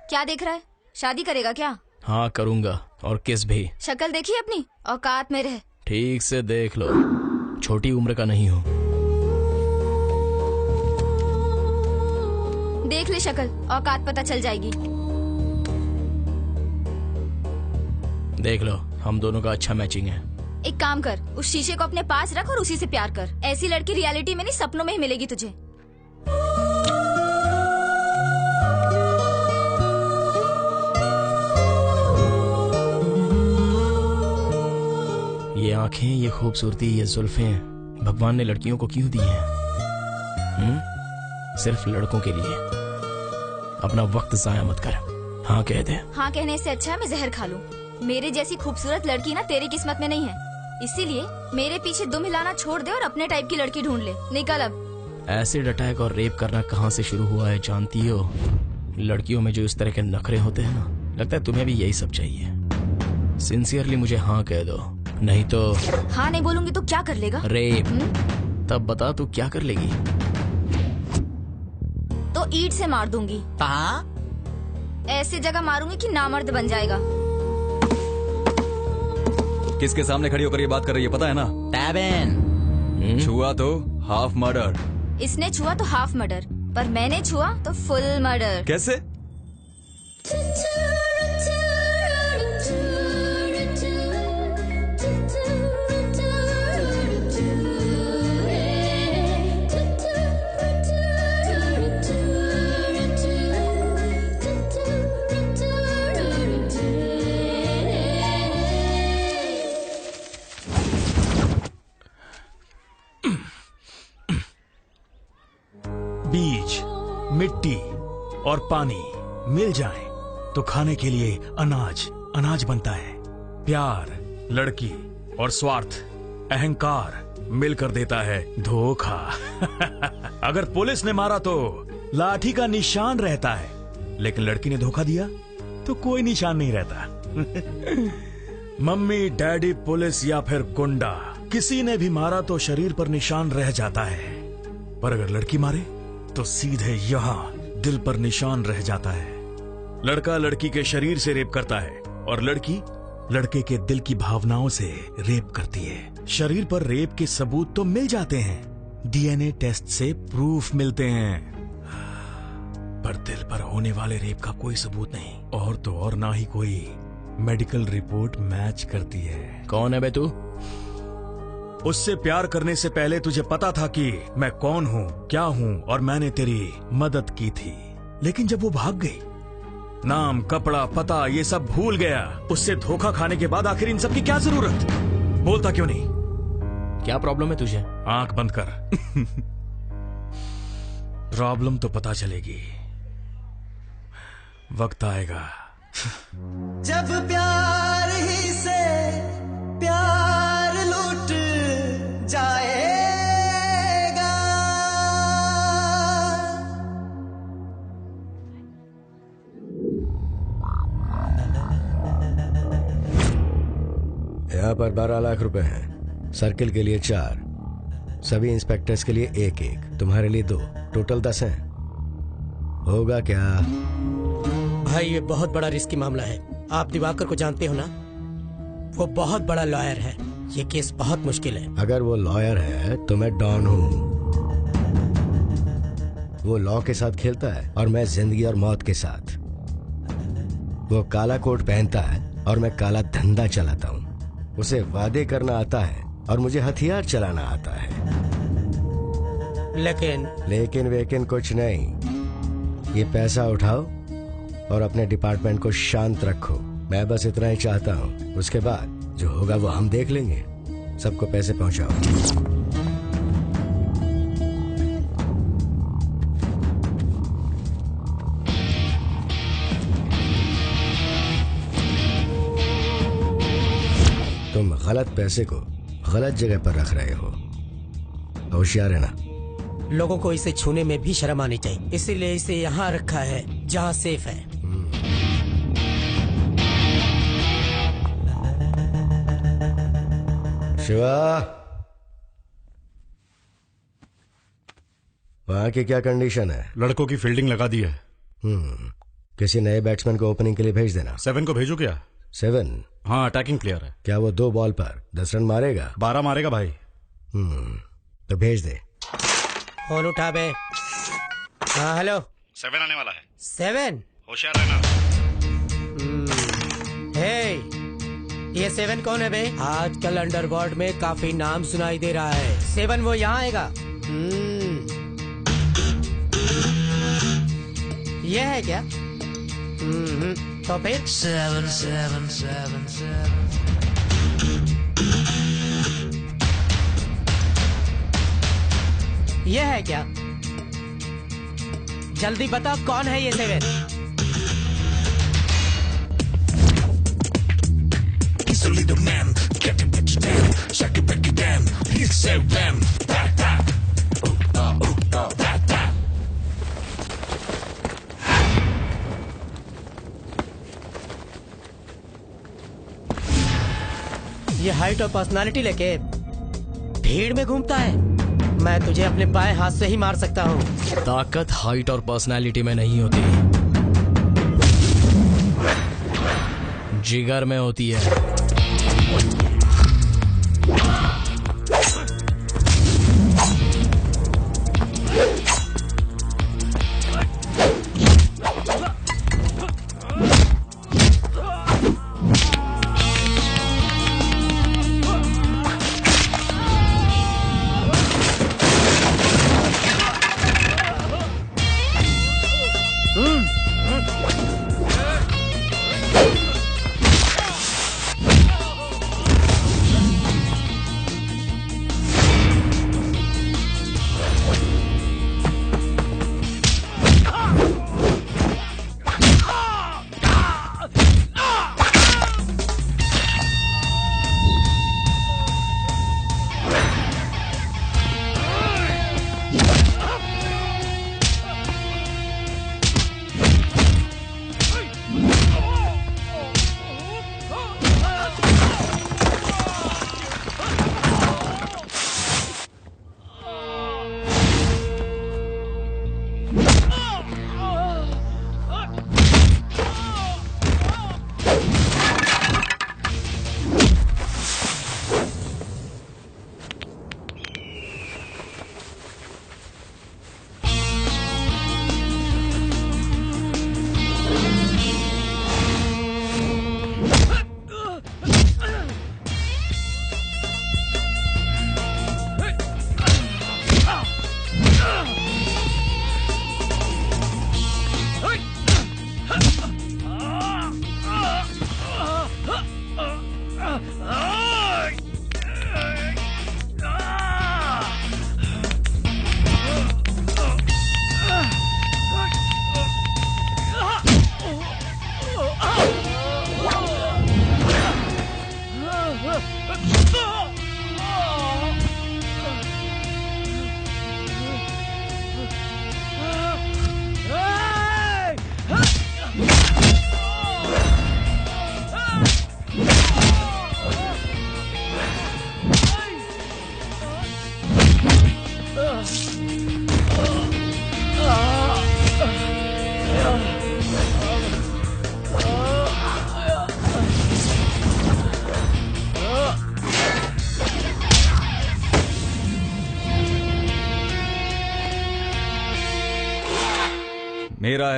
क्या देख रहा है? शादी करेगा क्या? हाँ करूंगा, और किस भी। शक्ल देखी अपनी, औकात में रह। ठीक से देख लो, छोटी उम्र का नहीं हूँ। देख ले शक्ल, औकात पता चल जाएगी। देख लो, हम दोनों का अच्छा मैचिंग है। एक काम कर, उस शीशे को अपने पास रख और उसी से प्यार कर। ऐसी लड़की रियलिटी में नहीं, सपनों में ही मिलेगी तुझे। ये आंखें, ये खूबसूरती, ये जुल्फें भगवान ने लड़कियों को क्यों दी हैं? सिर्फ लड़कों के लिए। अपना वक्त जाया मत कर, हाँ कह दे। हाँ कहने से अच्छा है मैं जहर खा लूं। मेरे जैसी खूबसूरत लड़की ना तेरी किस्मत में नहीं है, इसीलिए मेरे पीछे दुम हिलाना छोड़ दे और अपने टाइप की लड़की ढूंढ ले। निकल अब। एसिड अटैक और रेप करना कहाँ से शुरू हुआ है जानती हो? लड़कियों में जो इस तरह के नखरे होते हैं ना, लगता है तुम्हें भी यही सब चाहिए। सिंसियरली मुझे हाँ कह दो, नहीं तो। हाँ नहीं बोलूंगी तो क्या कर लेगा? रेप। तब बता तू क्या कर लेगी? तो ईंट से मार दूंगी। ऐसी जगह मारूंगी कि नामर्द बन जाएगा। किसके सामने खड़ी होकर ये बात कर रही है पता है ना? टैबन। छुआ तो हाफ मर्डर। इसने छुआ तो हाफ मर्डर, पर मैंने छुआ तो फुल मर्डर। कैसे? बीज, मिट्टी और पानी मिल जाएं तो खाने के लिए अनाज बनता है। प्यार, लड़की और स्वार्थ, अहंकार मिलकर देता है धोखा। अगर पुलिस ने मारा तो लाठी का निशान रहता है, लेकिन लड़की ने धोखा दिया तो कोई निशान नहीं रहता। मम्मी, डैडी, पुलिस या फिर गुंडा, किसी ने भी मारा तो शरीर पर निशान रह जाता है, पर अगर लड़की मारे तो सीधे यहाँ दिल पर निशान रह जाता है। लड़का लड़की के शरीर से रेप करता है और लड़की लड़के के दिल की भावनाओं से रेप करती है। शरीर पर रेप के सबूत तो मिल जाते हैं, डीएनए टेस्ट से प्रूफ मिलते हैं, पर दिल पर होने वाले रेप का कोई सबूत नहीं, और तो और ना ही कोई मेडिकल रिपोर्ट मैच करती है। कौन है बे तू? उससे प्यार करने से पहले तुझे पता था कि मैं कौन हूँ, क्या हूँ, और मैंने तेरी मदद की थी, लेकिन जब वो भाग गई, नाम, कपड़ा, पता ये सब भूल गया। उससे धोखा खाने के बाद आखिर इन सब की क्या जरूरत? बोलता क्यों नहीं? क्या प्रॉब्लम है तुझे? आंख बंद कर। प्रॉब्लम तो पता चलेगी, वक्त आएगा। जब प्यार ही से प्यार लूट जाएगा, यहाँ पर 12 लाख रुपए हैं। सर्किल के लिए 4, सभी इंस्पेक्टर्स के लिए 1-1, तुम्हारे लिए 2, टोटल 10 हैं। होगा क्या? भाई ये बहुत बड़ा रिस्की मामला है। आप दिवाकर को जानते हो ना? वो बहुत बड़ा लॉयर है, ये केस बहुत मुश्किल है। अगर वो लॉयर है तो मैं डॉन हूँ। वो लॉ के साथ खेलता है और मैं जिंदगी और मौत के साथ। वो काला कोट पहनता है और मैं काला धंधा चलाता हूँ। उसे वादे करना आता है और मुझे हथियार चलाना आता है। लेकिन वेकिन कुछ नहीं। ये पैसा उठाओ और अपने डिपार्टमेंट को शांत रखो। मैं बस इतना ही चाहता हूँ। उसके बाद जो होगा वो हम देख लेंगे। सबको पैसे पहुंचाओ। तुम गलत पैसे को गलत जगह पर रख रहे हो। होशियार है ना। लोगों को इसे छूने में भी शर्म आनी चाहिए, इसीलिए इसे यहाँ रखा है जहाँ सेफ है। शिवा, वहाँ की क्या कंडीशन है? लड़कों की फील्डिंग लगा दी है। किसी नए बैट्समैन को ओपनिंग के लिए भेज देना। 7 को भेजू क्या? 7? हाँ, अटैकिंग प्लेयर है। क्या वो 2 बॉल पर 10 रन मारेगा? 12 मारेगा भाई। तो भेज दे। फोन उठा बे। हाँ हेलो। 7 आने वाला है। 7? होशियार रहना। हे, ये 7 कौन है बे? आजकल अंडरवर्ल्ड में काफी नाम सुनाई दे रहा है। 7 वो यहाँ आएगा। ये है क्या? तो फिर 7 7 7 7 ये है क्या? जल्दी बता कौन है ये 7? He's a little man, get him, get you down, shake it, break it down. He's 7, that, that. That, that. ये हाइट और पर्सनालिटी लेके भीड़ में घूमता है। मैं तुझे अपने बाएं हाथ से ही मार सकता हूँ। ताकत हाइट और पर्सनालिटी में नहीं होती, जिगर में होती है।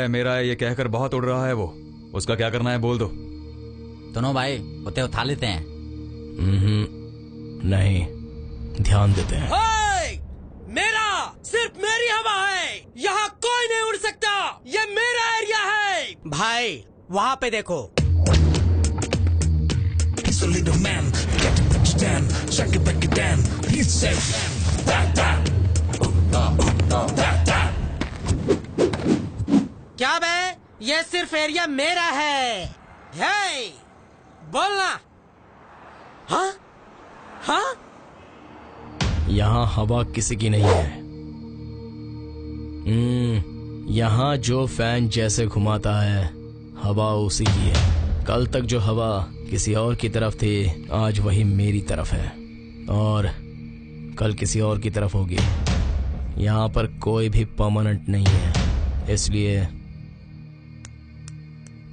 मेरा है ये कहकर बहुत उड़ रहा है वो। उसका क्या करना है बोल दो। दोनों भाई होते उठा लेते हैं। नहीं, ध्यान देते हैं। मेरा सिर्फ मेरी हवा है, यहाँ कोई नहीं उड़ सकता, ये मेरा एरिया है। भाई वहाँ पे देखो। He's a little man, get it, put you down, shake it, break it down. He said, क्या बे, ये सिर्फ एरिया मेरा है। हे, बोलना। हाँ हाँ, यहाँ हवा किसी की नहीं है। यहाँ जो फैन जैसे घुमाता है हवा उसी की है। कल तक जो हवा किसी और की तरफ थी आज वही मेरी तरफ है और कल किसी और की तरफ होगी। यहाँ पर कोई भी परमानेंट नहीं है, इसलिए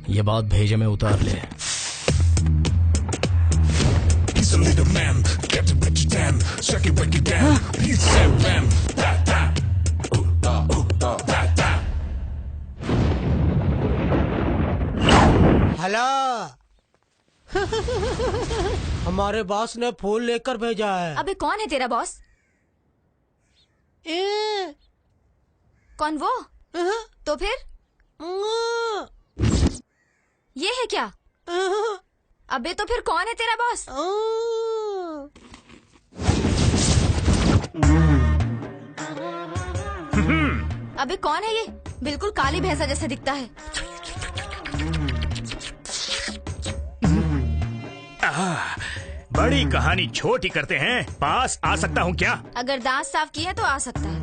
ये बात भेजे में उतार ले। he's a little man, get it, put you down, shake it, break it down. He said, "Ram, da da, da da." Hello. हमारे बॉस ने फूल लेकर भेजा है। अबे कौन है तेरा बॉस? कौन वो? तो फिर ये है क्या? अबे तो फिर कौन है तेरा बॉस? अबे कौन है ये? बिल्कुल काली भैंसा जैसा दिखता है। बड़ी कहानी छोटी करते हैं, पास आ सकता हूँ क्या? अगर दांत साफ किए हैं तो आ सकता है।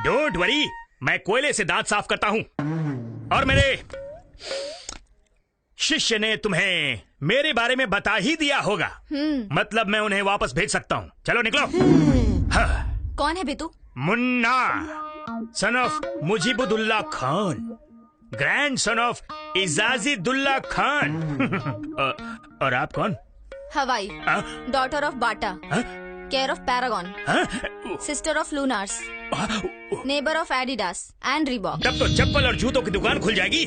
डोंट वरी, मैं कोयले से दांत साफ करता हूँ। और मेरे शिष्य ने तुम्हें मेरे बारे में बता ही दिया होगा। मतलब मैं उन्हें वापस भेज सकता हूँ। चलो निकलो। हाँ। कौन है बेतू? Munna, son of Mujibuddaula Khan, grandson of Ijazuddaula Khan. और आप कौन? Hawaii, daughter of Bata, care of Paragon, sister of Lunars, neighbour of Adidas and Reebok. तब तो चप्पल और जूतों की दुकान खुल जाएगी।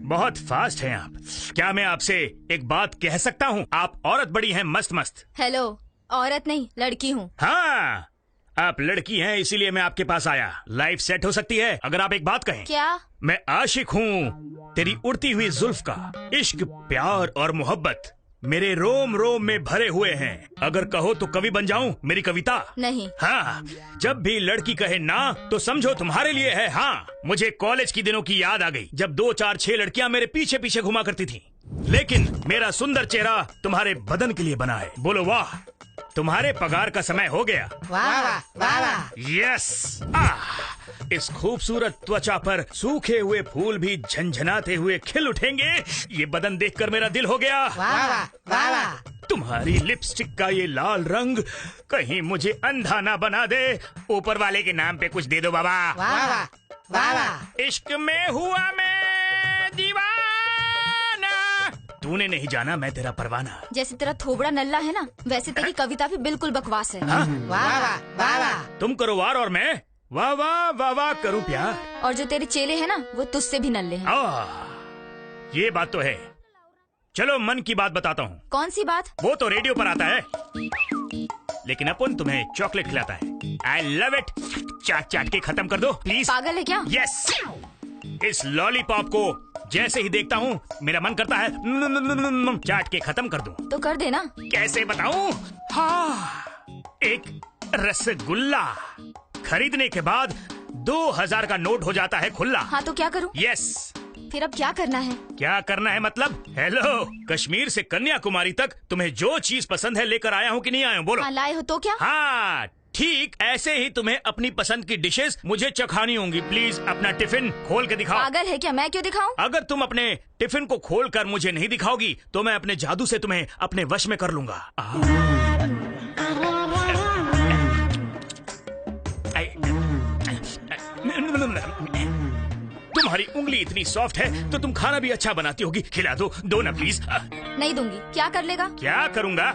बहुत फास्ट हैं आप। क्या मैं आपसे एक बात कह सकता हूँ? आप औरत बड़ी हैं, मस्त मस्त। हेलो, औरत नहीं लड़की हूँ। हाँ, आप लड़की हैं इसीलिए मैं आपके पास आया। लाइफ सेट हो सकती है अगर आप एक बात कहें। क्या? मैं आशिक हूँ तेरी उड़ती हुई जुल्फ का। इश्क, प्यार और मोहब्बत मेरे रोम रोम में भरे हुए हैं। अगर कहो तो कवि बन जाऊं, मेरी कविता। नहीं। हाँ, जब भी लड़की कहे ना तो समझो तुम्हारे लिए है हाँ। मुझे कॉलेज की दिनों की याद आ गई जब 2, 4, 6 लड़कियां मेरे पीछे पीछे घुमा करती थीं। लेकिन मेरा सुंदर चेहरा तुम्हारे बदन के लिए बना है। बोलो वाह। तुम्हारे पगार का समय हो गया। वाह वाह वाह। यस। इस खूबसूरत त्वचा पर सूखे हुए फूल भी झंझनाते हुए खिल उठेंगे। ये बदन देखकर मेरा दिल हो गया। वाह वाह वाह। तुम्हारी लिपस्टिक का ये लाल रंग कहीं मुझे अंधा ना बना दे। ऊपर वाले के नाम पे कुछ दे दो बाबा। वाह वाह वाह वाह। इश्क में हुआ मैं दीवाना। तूने नहीं जाना मैं तेरा परवाना। जैसे तेरा थोबड़ा नल्ला है ना, वैसे तेरी कविता भी बिल्कुल बकवास है। वाह वाह वाह वाह। तुम करो वार और मैं वाह वाह वाह वाह करूं प्यार। और जो तेरे चेले हैं ना, वो तुझसे भी नल्ले हैं। ये बात तो है। चलो मन की बात बताता हूँ। कौन सी बात? वो तो रेडियो पर आता है, लेकिन अपन तुम्हें चॉकलेट खिलाता है। I love it. चाट चाट के खत्म कर दो प्लीज। पागल है क्या? यस। इस लॉलीपॉप को जैसे ही देखता हूँ मेरा मन करता है चाट के खत्म कर दूं। तो कर देना। कैसे बताऊं? हाँ, एक रसगुल्ला खरीदने के बाद 2000 का नोट हो जाता है खुला। हाँ तो क्या करूं? यस। फिर अब क्या करना है? क्या करना है मतलब? हेलो, कश्मीर से कन्याकुमारी तक तुम्हें जो चीज पसंद है लेकर आया हूँ कि नहीं आया हूँ? बोलो। हाँ, लाए हो तो क्या? हाँ ठीक ऐसे ही तुम्हें अपनी पसंद की डिशेस मुझे चखानी होंगी। प्लीज अपना टिफिन खोल के दिखाओ। पागल है क्या? मैं क्यों दिखाऊं? अगर तुम अपने टिफिन को खोलकर मुझे नहीं दिखाओगी तो मैं अपने जादू से तुम्हें अपने वश में कर लूंगा। तुम्हारी उंगली इतनी सॉफ्ट है तो तुम खाना भी अच्छा बनाती होगी। खिला दो ना प्लीज। नहीं दूंगी। क्या कर लेगा? क्या करूंगा?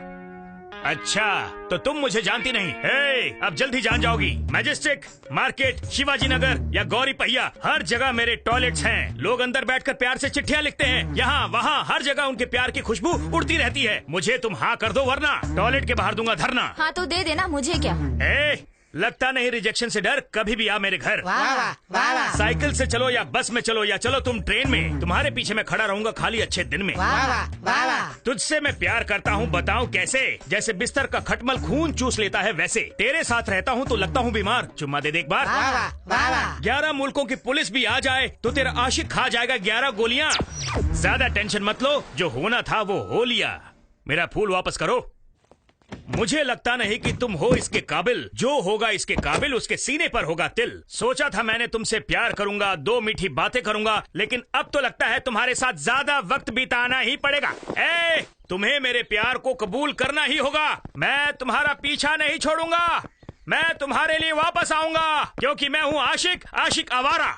अच्छा, तो तुम मुझे जानती नहीं। अब जल्दी जान जाओगी। मैजेस्टिक, मार्केट, शिवाजी नगर या गौरी पहिया, हर जगह मेरे टॉयलेट्स हैं। लोग अंदर बैठकर प्यार से चिट्ठियाँ लिखते हैं। यहाँ वहाँ हर जगह उनके प्यार की खुशबू उड़ती रहती है। मुझे तुम हाँ कर दो, वरना टॉयलेट के बाहर दूंगा धरना। हाँ तो दे देना, मुझे क्या। लगता नहीं रिजेक्शन से डर, कभी भी आ मेरे घर। वाह वाह वाह वाह। साइकिल से चलो या बस में चलो या चलो तुम ट्रेन में, तुम्हारे पीछे मैं खड़ा रहूंगा खाली अच्छे दिन में। वाह वाह वाह वाह। तुझसे मैं प्यार करता हूँ, बताऊँ कैसे? जैसे बिस्तर का खटमल खून चूस लेता है वैसे। तेरे साथ रहता हूँ तो लगता हूँ बीमार। चुम्मा दे एक बार। वाह वाह वाह वाह। 11 मुल्कों की पुलिस भी आ जाए तो तेरा आशिक खा जाएगा 11 गोलियाँ। ज्यादा टेंशन मत लो, जो होना था वो हो लिया। मेरा फूल वापस करो। मुझे लगता नहीं कि तुम हो इसके काबिल। जो होगा इसके काबिल उसके सीने पर होगा तिल। सोचा था मैंने तुमसे प्यार करूंगा, 2 मीठी बातें करूंगा, लेकिन अब तो लगता है तुम्हारे साथ ज्यादा वक्त बिताना ही पड़ेगा। तुम्हें मेरे प्यार को कबूल करना ही होगा। मैं तुम्हारा पीछा नहीं छोड़ूंगा। मैं तुम्हारे लिए वापस आऊंगा, क्योंकि मैं हूँ आशिक, आशिक आवारा।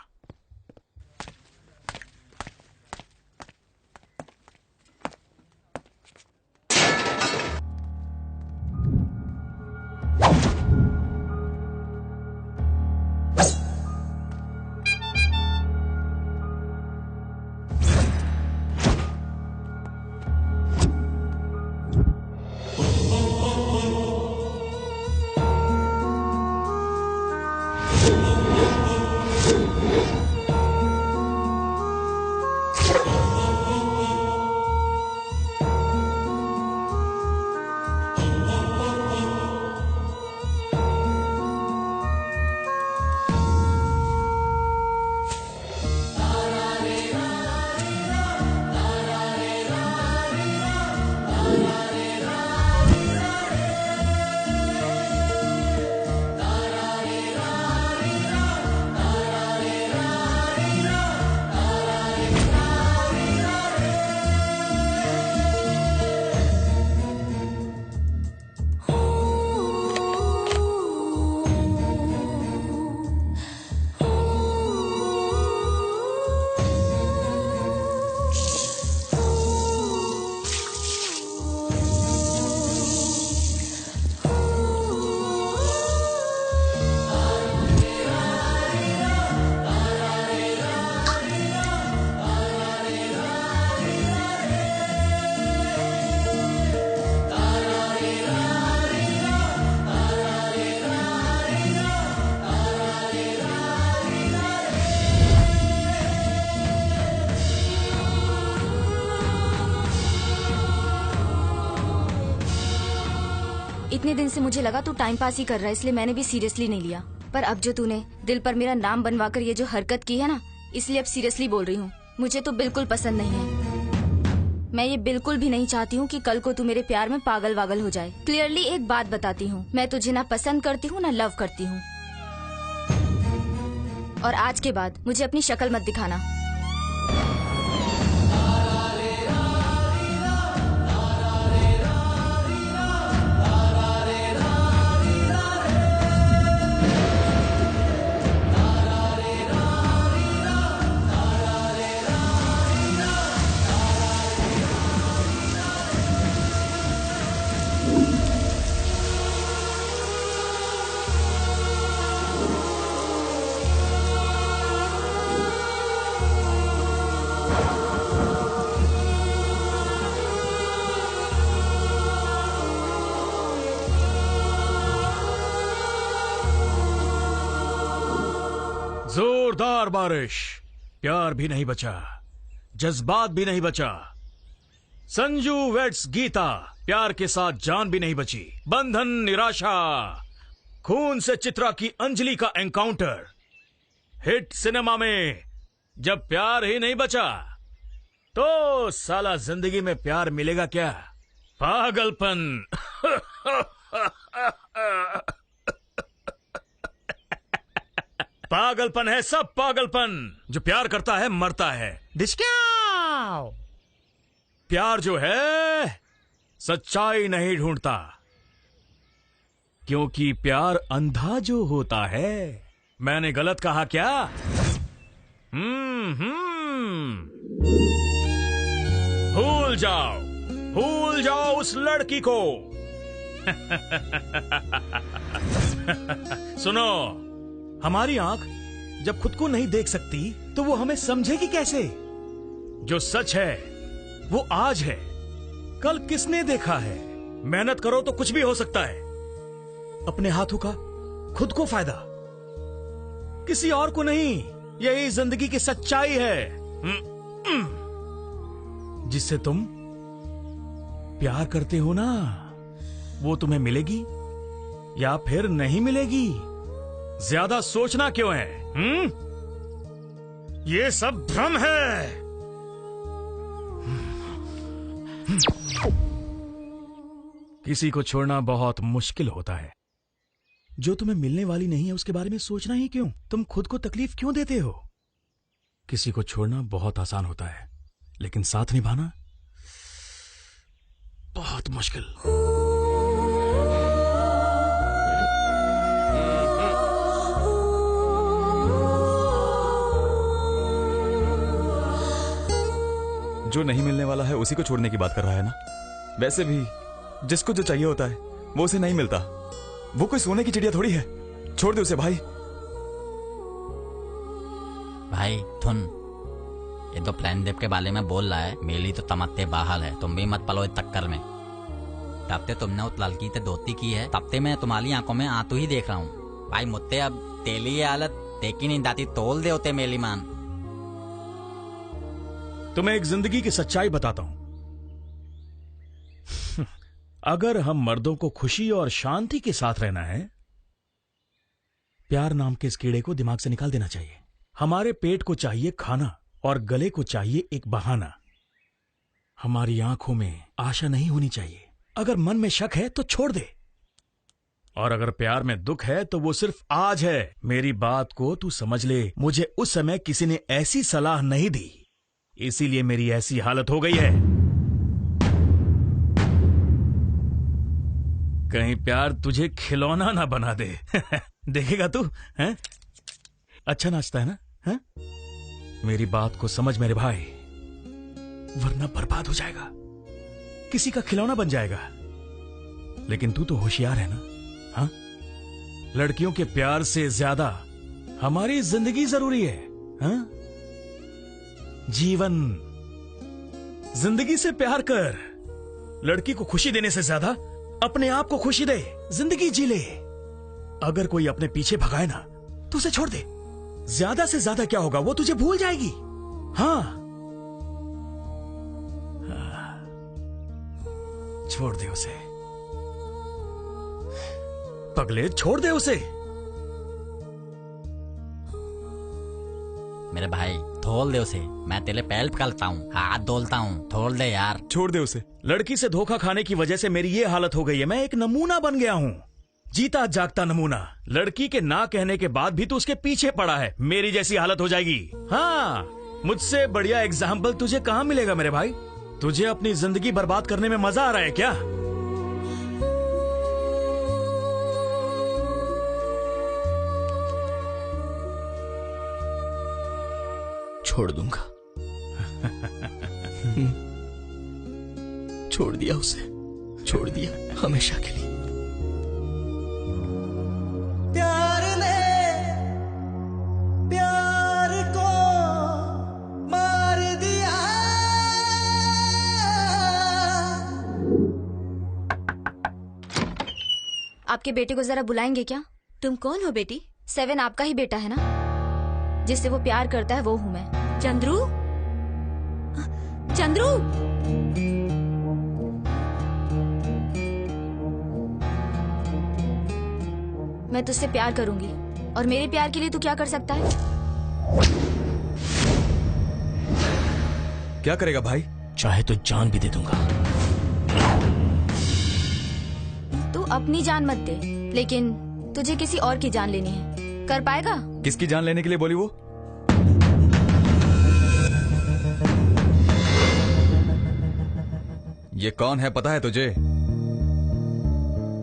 इतने दिन से मुझे लगा तू टाइम पास ही कर रहा है, इसलिए मैंने भी सीरियसली नहीं लिया। पर अब जो तूने दिल पर मेरा नाम बनवाकर ये जो हरकत की है ना, इसलिए अब सीरियसली बोल रही हूँ। मुझे तो बिल्कुल पसंद नहीं है। मैं ये बिल्कुल भी नहीं चाहती हूँ कि कल को तू मेरे प्यार में पागल वागल हो जाए। क्लियरली एक बात बताती हूँ, मैं तुझे ना पसंद करती हूँ ना लव करती हूँ। और आज के बाद मुझे अपनी शक्ल मत दिखाना। जोरदार बारिश, प्यार भी नहीं बचा, जज्बात भी नहीं बचा। संजू वेट्स गीता, प्यार के साथ जान भी नहीं बची। बंधन, निराशा, खून से चित्रा की अंजलि का एनकाउंटर। हिट सिनेमा में जब प्यार ही नहीं बचा तो साला जिंदगी में प्यार मिलेगा क्या? पागलपन। पागलपन है सब पागलपन। जो प्यार करता है मरता है। डिस्काउ। प्यार जो है सच्चाई नहीं ढूंढता, क्योंकि प्यार अंधा जो होता है। मैंने गलत कहा क्या? भूल जाओ उस लड़की को सुनो, हमारी आंख जब खुद को नहीं देख सकती तो वो हमें समझेगी कैसे? जो सच है वो आज है, कल किसने देखा है? मेहनत करो तो कुछ भी हो सकता है। अपने हाथों का खुद को फायदा, किसी और को नहीं। यही जिंदगी की सच्चाई है। जिससे तुम प्यार करते हो ना, वो तुम्हें मिलेगी या फिर नहीं मिलेगी। ज्यादा सोचना क्यों है? ये सब भ्रम है। किसी को छोड़ना बहुत मुश्किल होता है। जो तुम्हें मिलने वाली नहीं है उसके बारे में सोचना ही क्यों? तुम खुद को तकलीफ क्यों देते हो? किसी को छोड़ना बहुत आसान होता है, लेकिन साथ निभाना बहुत मुश्किल। जो नहीं मिलने वाला है उसी को छोड़ने की बात कर रहा है ना? वैसे भी जिसको जो चाहिए होता है वो उसे नहीं मिलता। वो कोई सोने की चिड़िया थोड़ी है। छोड़ दे उसे भाई। भाई थुन, ये तो प्लान देव के बारे में बोल रहा है। मेली तो तमत्ते बाहल है, तुम भी मत पलो इस चक्कर में। तब ते तुमने उस लड़की से दोस्ती की है, तब ते मैं तुम्हारी आंखों में आंसू ही देख रहा हूँ। भाई मुझसे अब तेली ये हालत देखी नहीं जाती, तोल दे होते मेली मान। तुम्हें एक जिंदगी की सच्चाई बताता हूं। अगर हम मर्दों को खुशी और शांति के साथ रहना है, प्यार नाम के इस कीड़े को दिमाग से निकाल देना चाहिए। हमारे पेट को चाहिए खाना और गले को चाहिए एक बहाना। हमारी आंखों में आशा नहीं होनी चाहिए। अगर मन में शक है तो छोड़ दे, और अगर प्यार में दुख है तो वो सिर्फ आज है। मेरी बात को तू समझ ले। मुझे उस समय किसी ने ऐसी सलाह नहीं दी, इसीलिए मेरी ऐसी हालत हो गई है। कहीं प्यार तुझे खिलौना ना बना दे। देखेगा तू? हैं? अच्छा नाचता है ना? हैं? मेरी बात को समझ मेरे भाई, वरना बर्बाद हो जाएगा, किसी का खिलौना बन जाएगा। लेकिन तू तो होशियार है ना? हाँ? लड़कियों के प्यार से ज्यादा हमारी जिंदगी जरूरी है। हाँ? जीवन, जिंदगी से प्यार कर। लड़की को खुशी देने से ज्यादा अपने आप को खुशी दे, जिंदगी जी ले। अगर कोई अपने पीछे भगाए ना तो उसे छोड़ दे। ज्यादा से ज्यादा क्या होगा, वो तुझे भूल जाएगी। हाँ, छोड़ दे उसे पगले, छोड़ दे उसे। मेरे भाई थोल दे उसे, मैं तेरे पैर पकड़ता हूँ, हाथ धोलता हूँ, थोल दे यार। छोड़ दे उसे। लड़की से धोखा खाने की वजह से मेरी ये हालत हो गई है। मैं एक नमूना बन गया हूँ, जीता जागता नमूना। लड़की के ना कहने के बाद भी तू उसके पीछे पड़ा है। मेरी जैसी हालत हो जाएगी। हाँ, मुझसे बढ़िया एग्जाम्पल तुझे कहाँ मिलेगा मेरे भाई? तुझे अपनी जिंदगी बर्बाद करने में मजा आ रहा है क्या? छोड़ दूंगा। छोड़ दिया उसे, छोड़ दिया हमेशा के लिए। प्यार ने प्यार को मार दिया। आपके बेटे को जरा बुलाएंगे क्या? तुम कौन हो बेटी? 7 आपका ही बेटा है ना? जिससे वो प्यार करता है वो हूँ मैं। चंद्रू, चंद्रू, मैं तुझसे प्यार करूंगी और मेरे प्यार के लिए तू क्या कर सकता है? क्या करेगा भाई? चाहे तो जान भी दे दूंगा। तू अपनी जान मत दे, लेकिन तुझे किसी और की जान लेनी है। कर पाएगा? किसकी जान लेने के लिए बोली वो? ये कौन है पता है तुझे?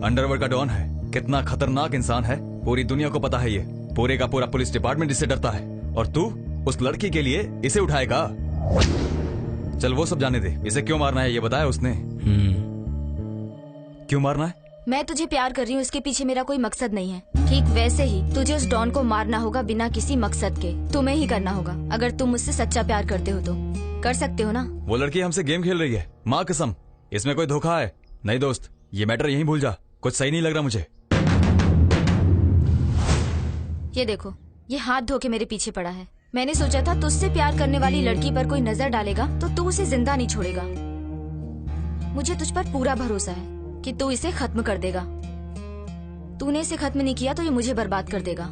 अंडरवर्ल्ड का डॉन है। कितना खतरनाक इंसान है पूरी दुनिया को पता है। ये पूरे का पूरा पुलिस डिपार्टमेंट इससे डरता है, और तू उस लड़की के लिए इसे उठाएगा? चल वो सब जाने दे। इसे क्यों मारना है ये बताया उसने? क्यों मारना है? मैं तुझे प्यार कर रही हूँ, इसके पीछे मेरा कोई मकसद नहीं है। ठीक वैसे ही तुझे उस डॉन को मारना होगा बिना किसी मकसद के। तुम्हें ही करना होगा। अगर तुम मुझसे सच्चा प्यार करते हो तो कर सकते हो ना? वो लड़की हमसे गेम खेल रही है, माँ कसम, इसमें कोई धोखा है? नहीं दोस्त, ये मैटर यहीं भूल जा, कुछ सही नहीं लग रहा मुझे। ये देखो, ये हाथ धो के मेरे पीछे पड़ा है। मैंने सोचा था तुझसे प्यार करने वाली लड़की पर कोई नजर डालेगा तो तू उसे जिंदा नहीं छोड़ेगा। मुझे तुझ पर पूरा भरोसा है कि तू इसे खत्म कर देगा। तूने इसे खत्म नहीं किया तो ये मुझे बर्बाद कर देगा।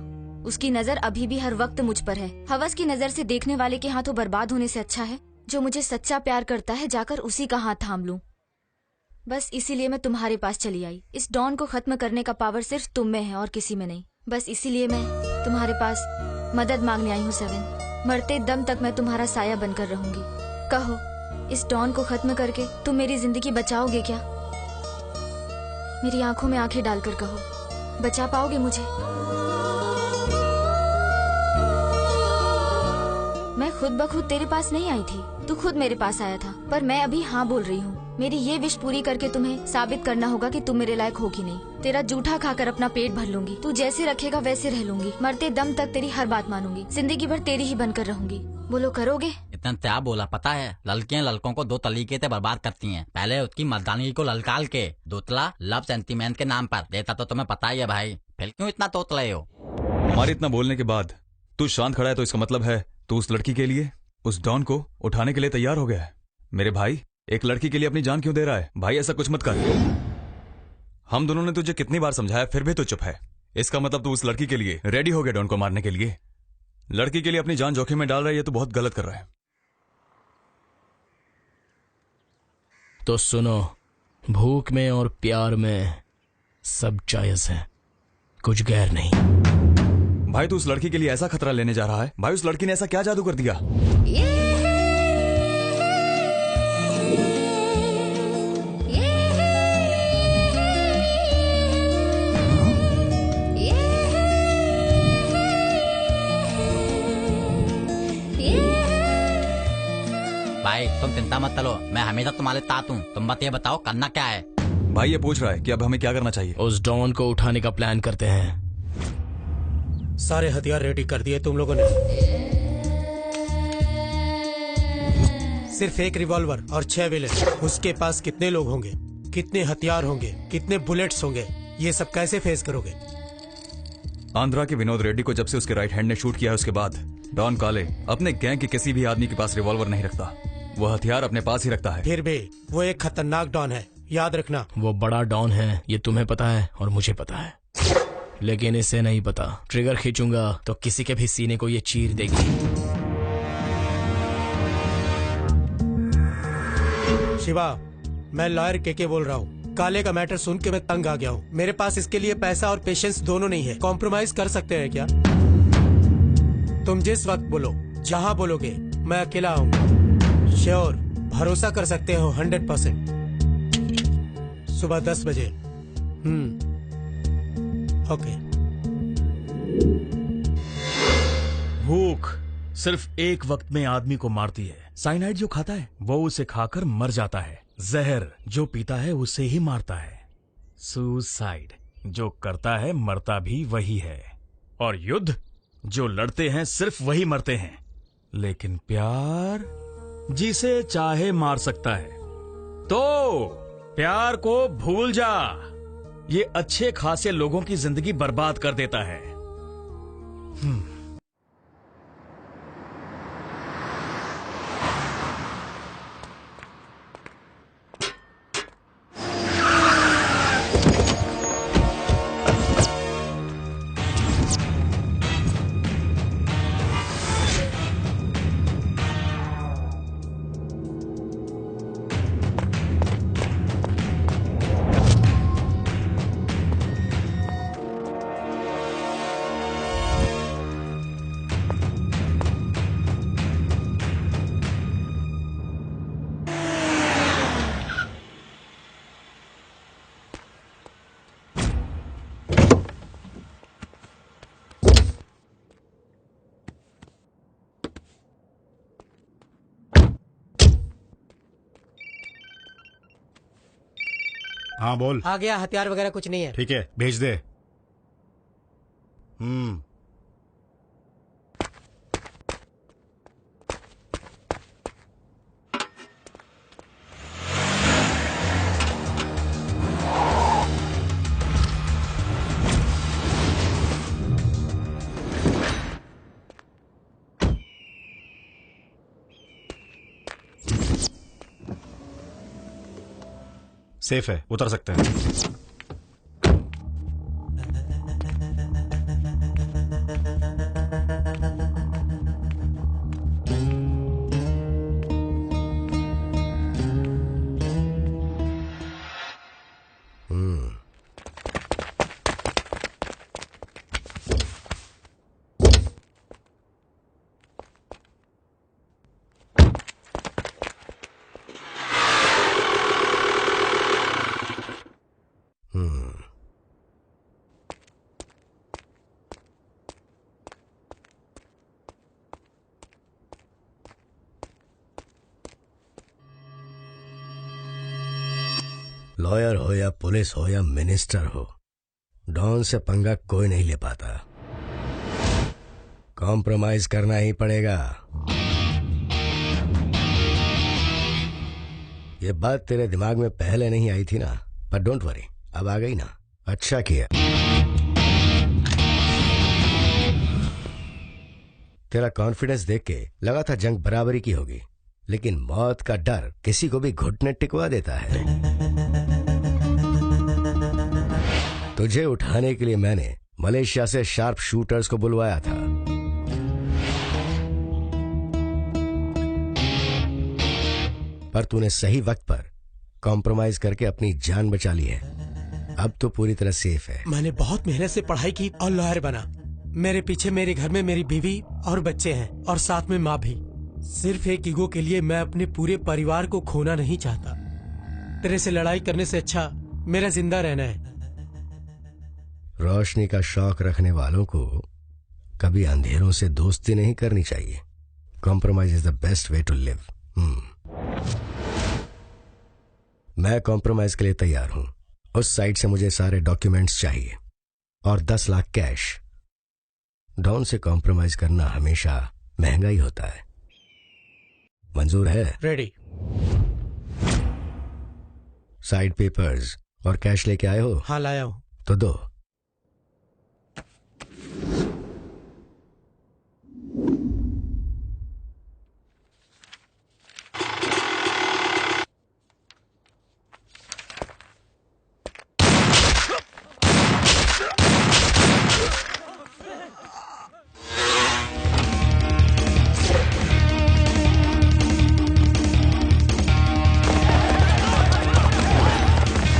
उसकी नजर अभी भी हर वक्त मुझ पर है। हवस की नजर से देखने वाले के हाथों बर्बाद होने से अच्छा है जो मुझे सच्चा प्यार करता है जाकर उसी का हाथ थाम लूं। बस इसीलिए मैं तुम्हारे पास चली आई। इस डॉन को खत्म करने का पावर सिर्फ तुम में है और किसी में नहीं। बस इसीलिए मैं तुम्हारे पास मदद मांगने आई हूँ 7। मरते दम तक मैं तुम्हारा साया बनकर रहूंगी। कहो, इस डॉन को खत्म करके तुम मेरी जिंदगी बचाओगे क्या? मेरी आंखों में आंखें डालकर कहो, बचा पाओगे मुझे? मैं खुद ब खुद तेरे पास नहीं आई थी, तू खुद मेरे पास आया था। पर मैं अभी हाँ बोल रही हूँ। मेरी ये विश पूरी करके तुम्हें साबित करना होगा कि तुम मेरे लायक हो कि नहीं। तेरा जूठा खाकर अपना पेट भर लूंगी। तू जैसे रखेगा वैसे रह लूंगी। मरते दम तक तेरी हर बात मानूंगी। जिंदगी भर तेरी ही बनकर रहूंगी। बोलो, करोगे? इतना क्या बोला पता है? लड़कियां लड़कों को 2 तरीके से बर्बाद करती हैं। पहले उसकी मर्दानगी को ललकाल के, दूसरा लव सेंटीमेंट के नाम पर। देता तो तुम्हें पता ही है भाई, फिर क्यों इतना तोतले हो? हमारे इतना बोलने के बाद तू शांत खड़ा है तो इसका मतलब है तू उस लड़की के लिए, उस डॉन को उठाने के लिए तैयार हो गया है। मेरे भाई, एक लड़की के लिए अपनी जान क्यों दे रहा है? भाई ऐसा कुछ मत कर। हम दोनों ने तुझे कितनी बार समझाया फिर भी तू चुप है। इसका मतलब तू उस लड़की के लिए रेडी हो गया डॉन को मारने के लिए। लड़की के लिए अपनी जान जोखिम में डाल रहा है, ये तो बहुत गलत कर रहा है। तो सुनो, भूख में और प्यार में सब जायज है, कुछ गैर नहीं। भाई तू उस लड़की के लिए ऐसा खतरा लेने जा रहा है? भाई उस लड़की ने ऐसा क्या जादू कर दिया? भाई तुम चिंता मत करो, मैं हमेशा तुम्हारे साथ हूँ। तुम बस ये बताओ करना क्या है? भाई ये पूछ रहा है कि अब हमें क्या करना चाहिए। उस डॉन को उठाने का प्लान करते हैं। सारे हथियार रेडी कर दिए तुम लोगों ने? सिर्फ एक रिवॉल्वर और 6 विलेट। उसके पास कितने लोग होंगे, कितने हथियार होंगे, कितने बुलेट्स होंगे, ये सब कैसे फेस करोगे? आंध्रा के विनोद रेड्डी को जब से उसके राइट हैंड ने शूट किया है उसके बाद डॉन काले अपने गैंग के किसी भी आदमी के पास रिवॉल्वर नहीं रखता। वो हथियार अपने पास ही रखता है। फिर भी वो एक खतरनाक डॉन है, याद रखना। वो बड़ा डॉन है, ये तुम्हें पता है और मुझे पता है, लेकिन इसे नहीं पता। ट्रिगर खींचूंगा तो किसी के भी सीने को ये चीर देगी। शिवा, मैं लॉयर के बोल रहा हूँ। काले का मैटर सुन के मैं तंग आ गया हूँ। मेरे पास इसके लिए पैसा और पेशेंस दोनों नहीं है। कॉम्प्रोमाइज कर सकते हैं क्या? तुम जिस वक्त बोलो, जहाँ बोलोगे, मैं अकेला आऊंगा। श्योर, भरोसा कर सकते हो 100%। सुबह 10 बजे। ओके। भूख सिर्फ एक वक्त में आदमी को मारती है। साइनाइड जो खाता है वो उसे खाकर मर जाता है। जहर जो पीता है उसे ही मारता है। सुसाइड जो करता है मरता भी वही है। और युद्ध जो लड़ते हैं सिर्फ वही मरते हैं। लेकिन प्यार जिसे चाहे मार सकता है। तो प्यार को भूल जा, ये अच्छे खासे लोगों की जिंदगी बर्बाद कर देता है। हाँ बोल। आ गया, हथियार वगैरह कुछ नहीं है। ठीक है, भेज दे। सेफ है, उतर सकते हैं। लॉयर हो या पुलिस हो या मिनिस्टर हो, डॉन से पंगा कोई नहीं ले पाता। कॉम्प्रोमाइज करना ही पड़ेगा। ये बात तेरे दिमाग में पहले नहीं आई थी ना, पर डोंट वरी, अब आ गई ना। अच्छा किया। तेरा कॉन्फिडेंस देख के लगा था जंग बराबरी की होगी, लेकिन मौत का डर किसी को भी घुटने टिकवा देता है। तुझे उठाने के लिए मैंने मलेशिया से शार्प शूटर्स को बुलवाया था। पर तूने सही वक्त पर कॉम्प्रोमाइज करके अपनी जान बचा ली है। अब तो पूरी तरह सेफ है। मैंने बहुत मेहनत से पढ़ाई की और लॉयर बना। मेरे पीछे मेरे घर में मेरी बीवी और बच्चे हैं, और साथ में माँ भी। सिर्फ एक ईगो के लिए मैं अपने पूरे परिवार को खोना नहीं चाहता। तेरे से लड़ाई करने से अच्छा मेरा जिंदा रहना है। रोशनी का शौक रखने वालों को कभी अंधेरों से दोस्ती नहीं करनी चाहिए। Compromise is the best way to live. मैं कॉम्प्रोमाइज के लिए तैयार हूं। उस साइट से मुझे सारे डॉक्यूमेंट्स चाहिए और 10 लाख कैश। डॉन से कॉम्प्रोमाइज करना हमेशा महंगा ही होता है। मंजूर है? रेडी। साइड पेपर्स और कैश लेके आए हो? हाँ लाया हूं। तो दो।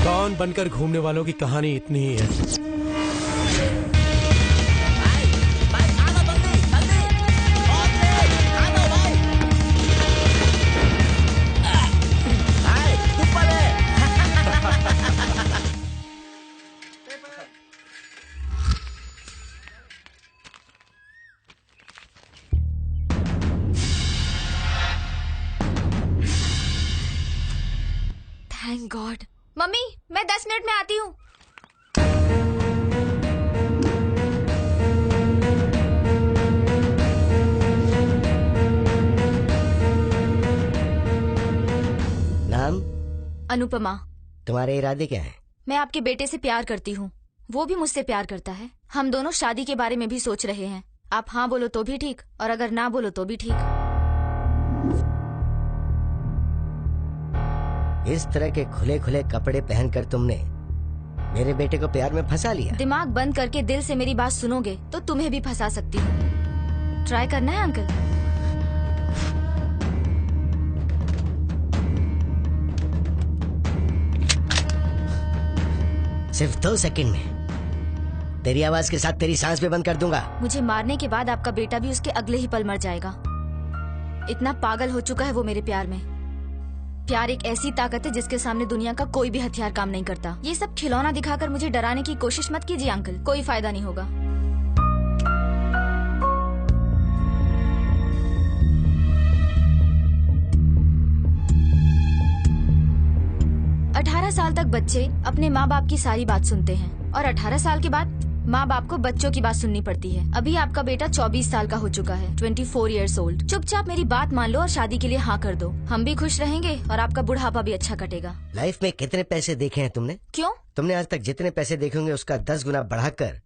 डॉन बनकर घूमने वालों की कहानी इतनी ही है। Thank God. मम्मी, मैं 10 मिनट में आती हूँ। नाम? अनुपमा। तुम्हारे इरादे क्या हैं? मैं आपके बेटे से प्यार करती हूँ, वो भी मुझसे प्यार करता है। हम दोनों शादी के बारे में भी सोच रहे हैं। आप हाँ बोलो तो भी ठीक, और अगर ना बोलो तो भी ठीक। इस तरह के खुले खुले कपड़े पहनकर तुमने मेरे बेटे को प्यार में फंसा लिया। दिमाग बंद करके दिल से मेरी बात सुनोगे तो तुम्हें भी फंसा सकती हूँ। ट्राई करना है अंकल? सिर्फ 2 सेकंड में तेरी आवाज के साथ तेरी सांस भी बंद कर दूंगा। मुझे मारने के बाद आपका बेटा भी उसके अगले ही पल मर जाएगा। इतना पागल हो चुका है वो मेरे प्यार में। प्यार एक ऐसी ताकत है जिसके सामने दुनिया का कोई भी हथियार काम नहीं करता। ये सब खिलौना दिखाकर मुझे डराने की कोशिश मत कीजिए अंकल, कोई फायदा नहीं होगा। 18 साल तक बच्चे अपने माँ बाप की सारी बात सुनते हैं और 18 साल के बाद माँ बाप को बच्चों की बात सुननी पड़ती है। अभी आपका बेटा 24 साल का हो चुका है, 24 years old। चुपचाप मेरी बात मान लो और शादी के लिए हाँ कर दो। हम भी खुश रहेंगे और आपका बुढ़ापा भी अच्छा कटेगा। लाइफ में कितने पैसे देखे हैं तुमने? क्यों? तुमने आज तक जितने पैसे देखे होंगे उसका 10 गुना बढ़ाकर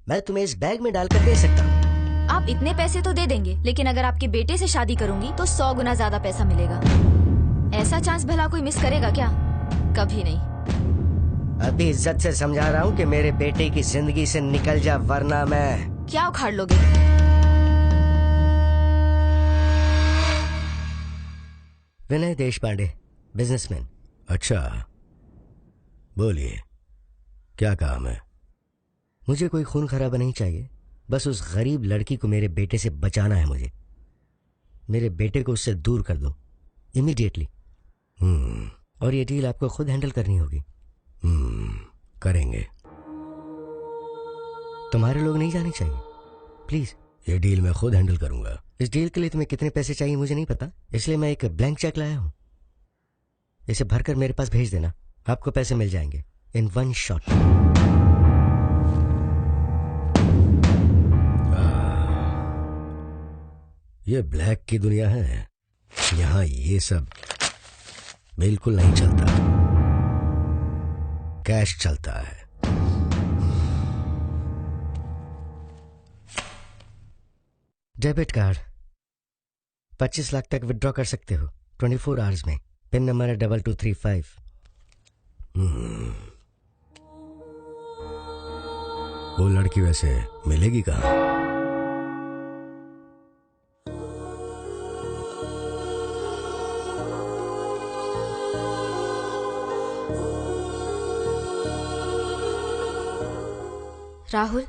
मैं तुम्हें इस बैग में डालकर दे सकता हूँ। आप इतने पैसे तो दे देंगे, लेकिन अगर आपके बेटे से शादी करूंगी तो 100 गुना ज्यादा पैसा मिलेगा। ऐसा चांस भला कोई मिस करेगा क्या? कभी नहीं। अभी इज्जत से समझा रहा हूँ कि मेरे बेटे की जिंदगी से निकल जा, वरना मैं। क्या उखाड़ लोगे? विनय देशपांडे, बिजनेसमैन। अच्छा, बोलिए, क्या काम है? मुझे कोई खून खराबा नहीं चाहिए, बस उस गरीब लड़की को मेरे बेटे से बचाना है मुझे। मेरे बेटे को उससे दूर कर दो इमीडिएटली। और ये डील आपको खुद हैंडल करनी होगी। करेंगे। तुम्हारे लोग नहीं जाने चाहिए, प्लीज। ये डील मैं खुद हैंडल करूंगा। इस डील के लिए तुम्हें कितने पैसे चाहिए मुझे नहीं पता, इसलिए मैं एक ब्लैंक चेक लाया हूँ। इसे भरकर मेरे पास भेज देना, आपको पैसे मिल जाएंगे इन 1 शॉट। ये ब्लैक की दुनिया है, यहाँ ये सब बिल्कुल नहीं चलता, कैश चलता है। डेबिट कार्ड 25 लाख तक विड्रॉ कर सकते हो 24 आवर्स में। पिन नंबर है 2235। वो लड़की वैसे मिलेगी कहाँ? राहुल,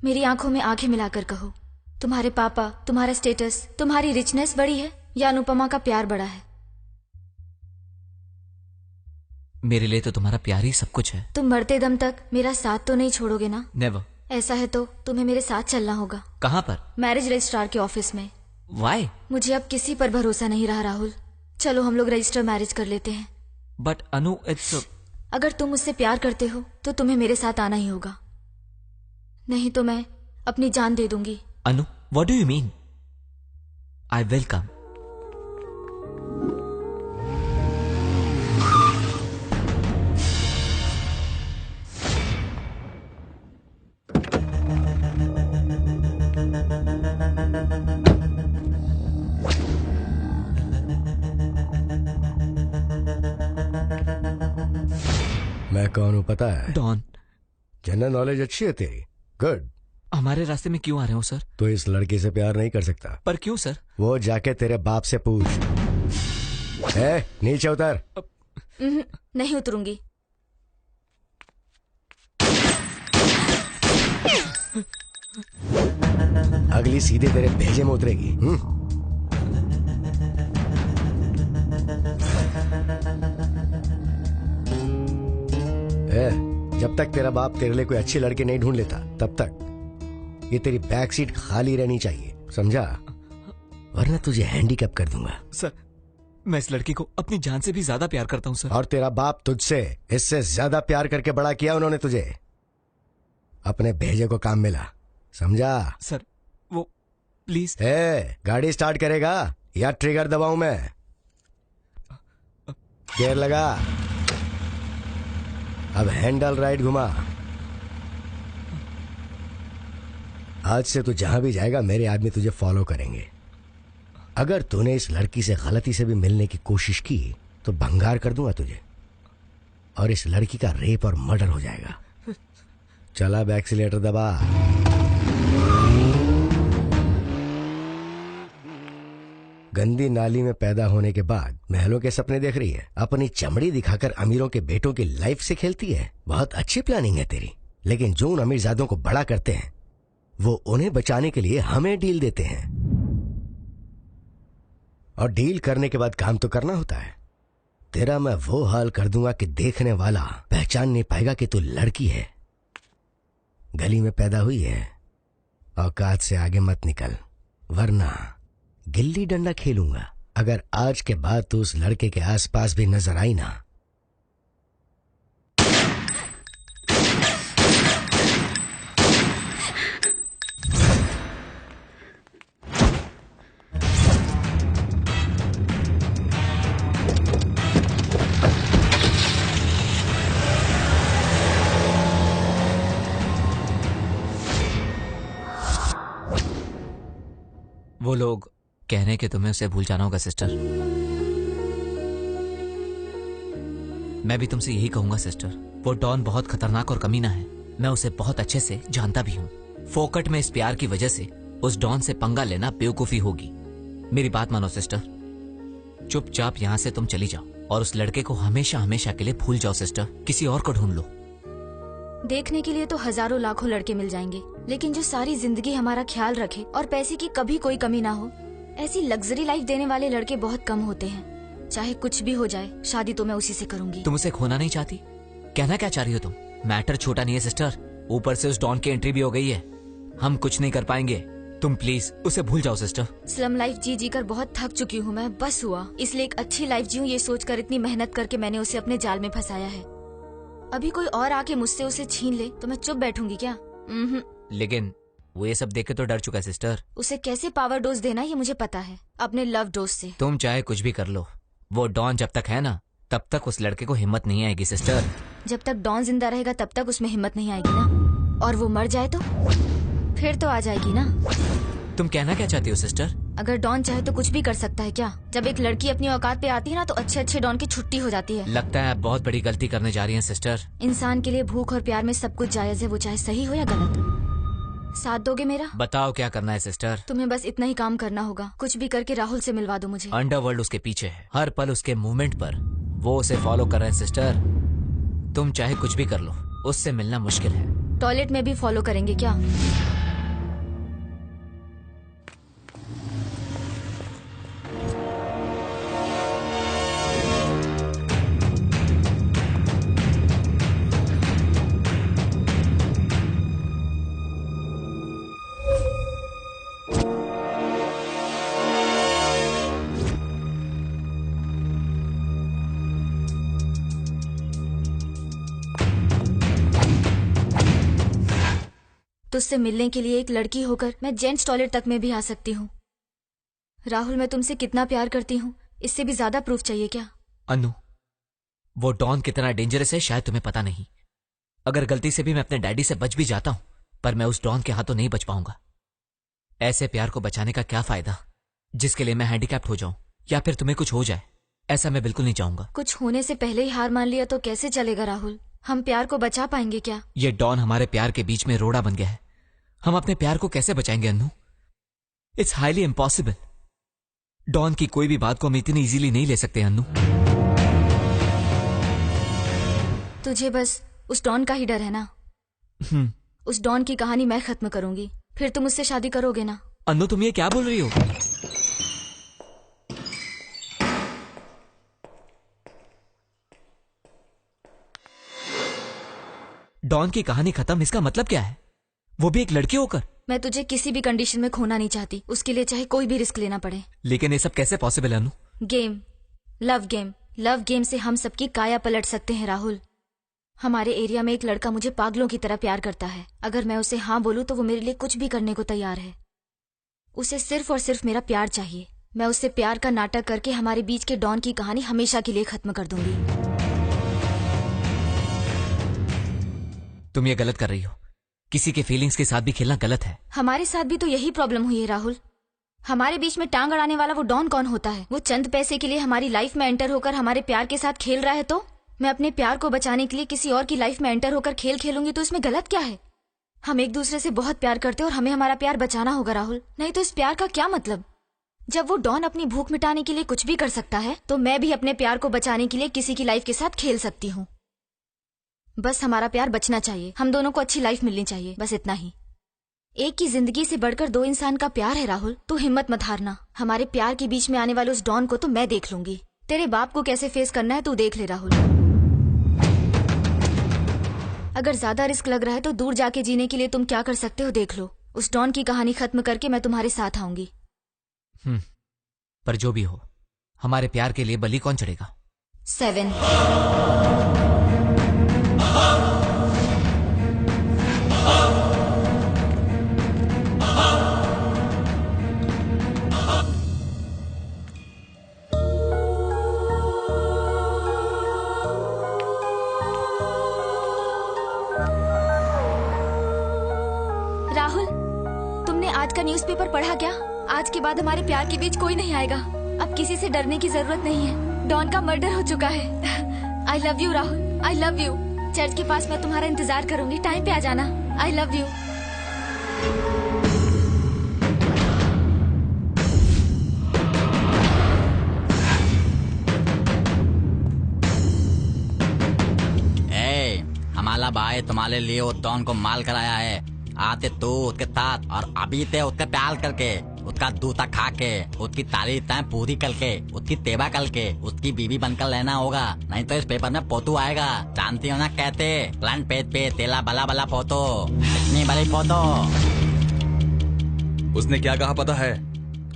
मेरी आंखों में आंखें मिलाकर कहो, तुम्हारे पापा, तुम्हारा स्टेटस, तुम्हारी रिचनेस बड़ी है या अनुपमा का प्यार बड़ा है? मेरे लिए तो तुम्हारा प्यार ही सब कुछ है। तुम मरते दम तक मेरा साथ तो नहीं छोड़ोगे ना? नेवर। ऐसा है तो तुम्हें मेरे साथ चलना होगा। कहाँ पर? मैरिज रजिस्ट्रार के ऑफिस में। वाई? मुझे अब किसी पर भरोसा नहीं रहा राहुल। चलो हम लोग रजिस्टर मैरिज कर लेते हैं। But Anu, it's. अगर तुम मुझसे प्यार करते हो तो तुम्हें मेरे साथ आना ही होगा, नहीं तो मैं अपनी जान दे दूंगी। Anu, what do you mean? I will come. मैं कौन हूं पता है? डॉन। जनरल नॉलेज अच्छी है तेरी, गुड। हमारे रास्ते में क्यों आ रहे हो सर? तो इस लड़की से प्यार नहीं कर सकता। पर क्यों सर? वो जाके तेरे बाप से पूछ। नीचे उतर। नहीं उतरूंगी। अगली सीधे तेरे भेजे में उतरेगी। जब तक तेरा बाप तेरे लिए कोई अच्छी लड़की नहीं ढूंढ लेता तब तक ये तेरी बैक सीट खाली रहनी चाहिए, समझा? वरना तुझे हैंडीकैप कर दूंगा। सर, मैं इस लड़की को अपनी जान से भी ज्यादा प्यार करता हूँ सर। और तेरा बाप तुझसे इससे ज्यादा प्यार करके बड़ा किया उन्होंने तुझे। अपने भेजे को काम मिला, समझा? सर वो प्लीज। गाड़ी स्टार्ट करेगा या ट्रिगर दबाऊं मैं? गियर लगा, अब हैंडल राइट घुमा। आज से तू जहां भी जाएगा मेरे आदमी तुझे फॉलो करेंगे। अगर तूने इस लड़की से गलती से भी मिलने की कोशिश की तो भंगार कर दूंगा तुझे, और इस लड़की का रेप और मर्डर हो जाएगा। चला, अब एक्सीलेटर दबा। गंदी नाली में पैदा होने के बाद महलों के सपने देख रही है, अपनी चमड़ी दिखाकर अमीरों के बेटों की लाइफ से खेलती है। बहुत अच्छी प्लानिंग है तेरी, लेकिन जो उन अमीरजादों को बड़ा करते हैं वो उन्हें बचाने के लिए हमें डील देते हैं, और डील करने के बाद काम तो करना होता है। तेरा मैं वो हाल कर दूंगा कि देखने वाला पहचान नहीं पाएगा कि तू लड़की है, गली में पैदा हुई है। औकात से आगे मत निकल, वरना गिल्ली डंडा खेलूंगा। अगर आज के बाद तू उस लड़के के आसपास भी नजर आई ना, वो लोग कह रहे हैं कि तुम्हें उसे भूल जाना होगा सिस्टर। मैं भी तुमसे यही कहूंगा सिस्टर। वो डॉन बहुत खतरनाक और कमीना है। मैं उसे बहुत अच्छे से जानता भी हूँ। फोकट में इस प्यार की वजह से उस डॉन से पंगा लेना बेवकूफी होगी। मेरी बात मानो सिस्टर, चुपचाप यहाँ से तुम चली जाओ और उस लड़के को हमेशा हमेशा के लिए भूल जाओ सिस्टर। किसी और को ढूंढ लो। देखने के लिए तो हजारों लाखों लड़के मिल जाएंगे, लेकिन जो सारी जिंदगी हमारा ख्याल रखे और पैसे की कभी कोई कमी ना हो, ऐसी लग्जरी लाइफ देने वाले लड़के बहुत कम होते हैं। चाहे कुछ भी हो जाए, शादी तो मैं उसी से करूंगी। तुम उसे खोना नहीं चाहती? कहना क्या चाह रही हो तुम? मैटर छोटा नहीं है सिस्टर, ऊपर से उस डॉन की एंट्री भी हो गई है। हम कुछ नहीं कर पाएंगे। तुम प्लीज उसे भूल जाओ सिस्टर। स्लम लाइफ जी जी कर बहुत थक चुकी हूँ मैं, बस हुआ। इसलिए एक अच्छी लाइफ जीऊं ये सोचकर इतनी मेहनत करके मैंने उसे अपने जाल में फंसाया है। अभी कोई और आके मुझसे उसे छीन ले तो मैं चुप बैठूंगी क्या? लेकिन वो ये सब देख के तो डर चुका है सिस्टर। उसे कैसे पावर डोज देना ये मुझे पता है, अपने लव डोज से। तुम चाहे कुछ भी कर लो, वो डॉन जब तक है ना तब तक उस लड़के को हिम्मत नहीं आएगी सिस्टर। जब तक डॉन जिंदा रहेगा तब तक उसमें हिम्मत नहीं आएगी ना, और वो मर जाए तो फिर तो आ जाएगी ना। तुम कहना क्या चाहती हो सिस्टर? अगर डॉन चाहे तो कुछ भी कर सकता है क्या? जब एक लड़की अपनी औकात पे आती है ना तो अच्छे अच्छे डॉन की छुट्टी हो जाती है। लगता है आप बहुत बड़ी गलती करने जा रही हैं सिस्टर। इंसान के लिए भूख और प्यार में सब कुछ जायज है, वो चाहे सही हो या गलत। साथ दोगे मेरा? बताओ क्या करना है सिस्टर? तुम्हें बस इतना ही काम करना होगा, कुछ भी करके राहुल से मिलवा दो मुझे। अंडरवर्ल्ड उसके पीछे है, हर पल उसके मूवमेंट पर वो उसे फॉलो कर रहे हैं सिस्टर। तुम चाहे कुछ भी कर लो, उससे मिलना मुश्किल है। टॉयलेट में भी फॉलो करेंगे क्या? तुझसे मिलने के लिए एक लड़की होकर मैं जेंट्स टॉयलेट तक में भी आ सकती हूँ। राहुल, मैं तुमसे कितना प्यार करती हूँ, इससे भी ज्यादा प्रूफ चाहिए क्या? अनु, वो डॉन कितना डेंजरस है शायद तुम्हें पता नहीं। अगर गलती से भी मैं अपने डैडी से बच भी जाता हूँ, पर मैं उस डॉन के हाथों नहीं बच पाऊंगा। ऐसे प्यार को बचाने का क्या फायदा जिसके लिए मैं हैंडीकैप्ड हो जाऊं या फिर तुम्हें कुछ हो जाए। ऐसा मैं बिल्कुल नहीं चाहूंगा। कुछ होने से पहले ही हार मान लिया तो कैसे चलेगा राहुल? हम प्यार को बचा पाएंगे क्या? ये डॉन हमारे प्यार के बीच में रोड़ा बन गया है। हम अपने प्यार को कैसे बचाएंगे Annu? It's highly impossible. Don की कोई भी बात को हम इतनी इजीली नहीं ले सकते अन्नू। तुझे बस उस डॉन का ही डर है ना? उस डॉन की कहानी मैं खत्म करूंगी, फिर तुम उससे शादी करोगे ना? अन्नू, तुम ये क्या बोल रही हो? डॉन की कहानी खत्म, इसका मतलब क्या है? वो भी एक लड़की होकर? मैं तुझे किसी भी कंडीशन में खोना नहीं चाहती, उसके लिए चाहे कोई भी रिस्क लेना पड़े। लेकिन ये सब कैसे पॉसिबल है Anu? Game, love game, love game से हम सबकी काया पलट सकते हैं राहुल। हमारे एरिया में एक लड़का मुझे पागलों की तरह प्यार करता है। अगर मैं उसे हाँ बोलूं तो वो मेरे लिए कुछ भी करने को तैयार है। उसे सिर्फ और सिर्फ मेरा प्यार चाहिए। मैं उससे प्यार का नाटक करके हमारे बीच के डॉन की कहानी हमेशा के लिए खत्म कर दूंगी। तुम ये गलत कर रही हो। किसी के फीलिंग्स के साथ भी खेलना गलत है। हमारे साथ भी तो यही प्रॉब्लम हुई है राहुल। हमारे बीच में टांग अड़ाने वाला वो डॉन कौन होता है? वो चंद पैसे के लिए हमारी लाइफ में एंटर होकर हमारे प्यार के साथ खेल रहा है, तो मैं अपने प्यार को बचाने के लिए किसी और की लाइफ में एंटर होकर खेल खेलूंगी तो इसमें गलत क्या है? हम एक दूसरे से बहुत प्यार करते हैं और हमें हमारा प्यार बचाना होगा राहुल, नहीं तो इस प्यार का क्या मतलब? जब वो डॉन अपनी भूख मिटाने के लिए कुछ भी कर सकता है तो मैं भी अपने प्यार को बचाने के लिए किसी की लाइफ के साथ खेल सकती हूँ। बस हमारा प्यार बचना चाहिए, हम दोनों को अच्छी लाइफ मिलनी चाहिए, बस इतना ही। एक की जिंदगी से बढ़कर दो इंसान का प्यार है राहुल, तू हिम्मत मत हारना। हमारे प्यार के बीच में आने वाले उस डॉन को तो मैं देख लूंगी। तेरे बाप को कैसे फेस करना है तू देख ले राहुल। अगर ज्यादा रिस्क लग रहा है तो दूर जाके जीने के लिए तुम क्या कर सकते हो देख लो। उस डॉन की कहानी खत्म करके मैं तुम्हारे साथ आऊंगी। पर जो भी हो, हमारे प्यार के लिए बलि कौन चढ़ेगा? 7। राहुल, तुमने आज का न्यूज़पेपर पढ़ा क्या? आज के बाद हमारे प्यार के बीच कोई नहीं आएगा। अब किसी से डरने की जरूरत नहीं है। डॉन का मर्डर हो चुका है। I love you Rahul, I love you. Church के पास मैं तुम्हारा इंतजार करूंगी, टाइम पे आ जाना। I love you. हमारा भाई तुम्हारे लिए वो डॉन को माल कराया है। आते तो उसके साथ और अभी ते उसके प्यार करके, उसका दूता खा के, उसकी तारीफ पूरी करके, उसकी तेवा करके उसकी बीवी बनकर रहना होगा। नहीं तो इस पेपर में फोटो आएगा। जानती हो ना, कहते फ्रंट पेज पे तेला बला बला फोटो, इतनी बड़ी फोटो। उसने क्या कहा पता है?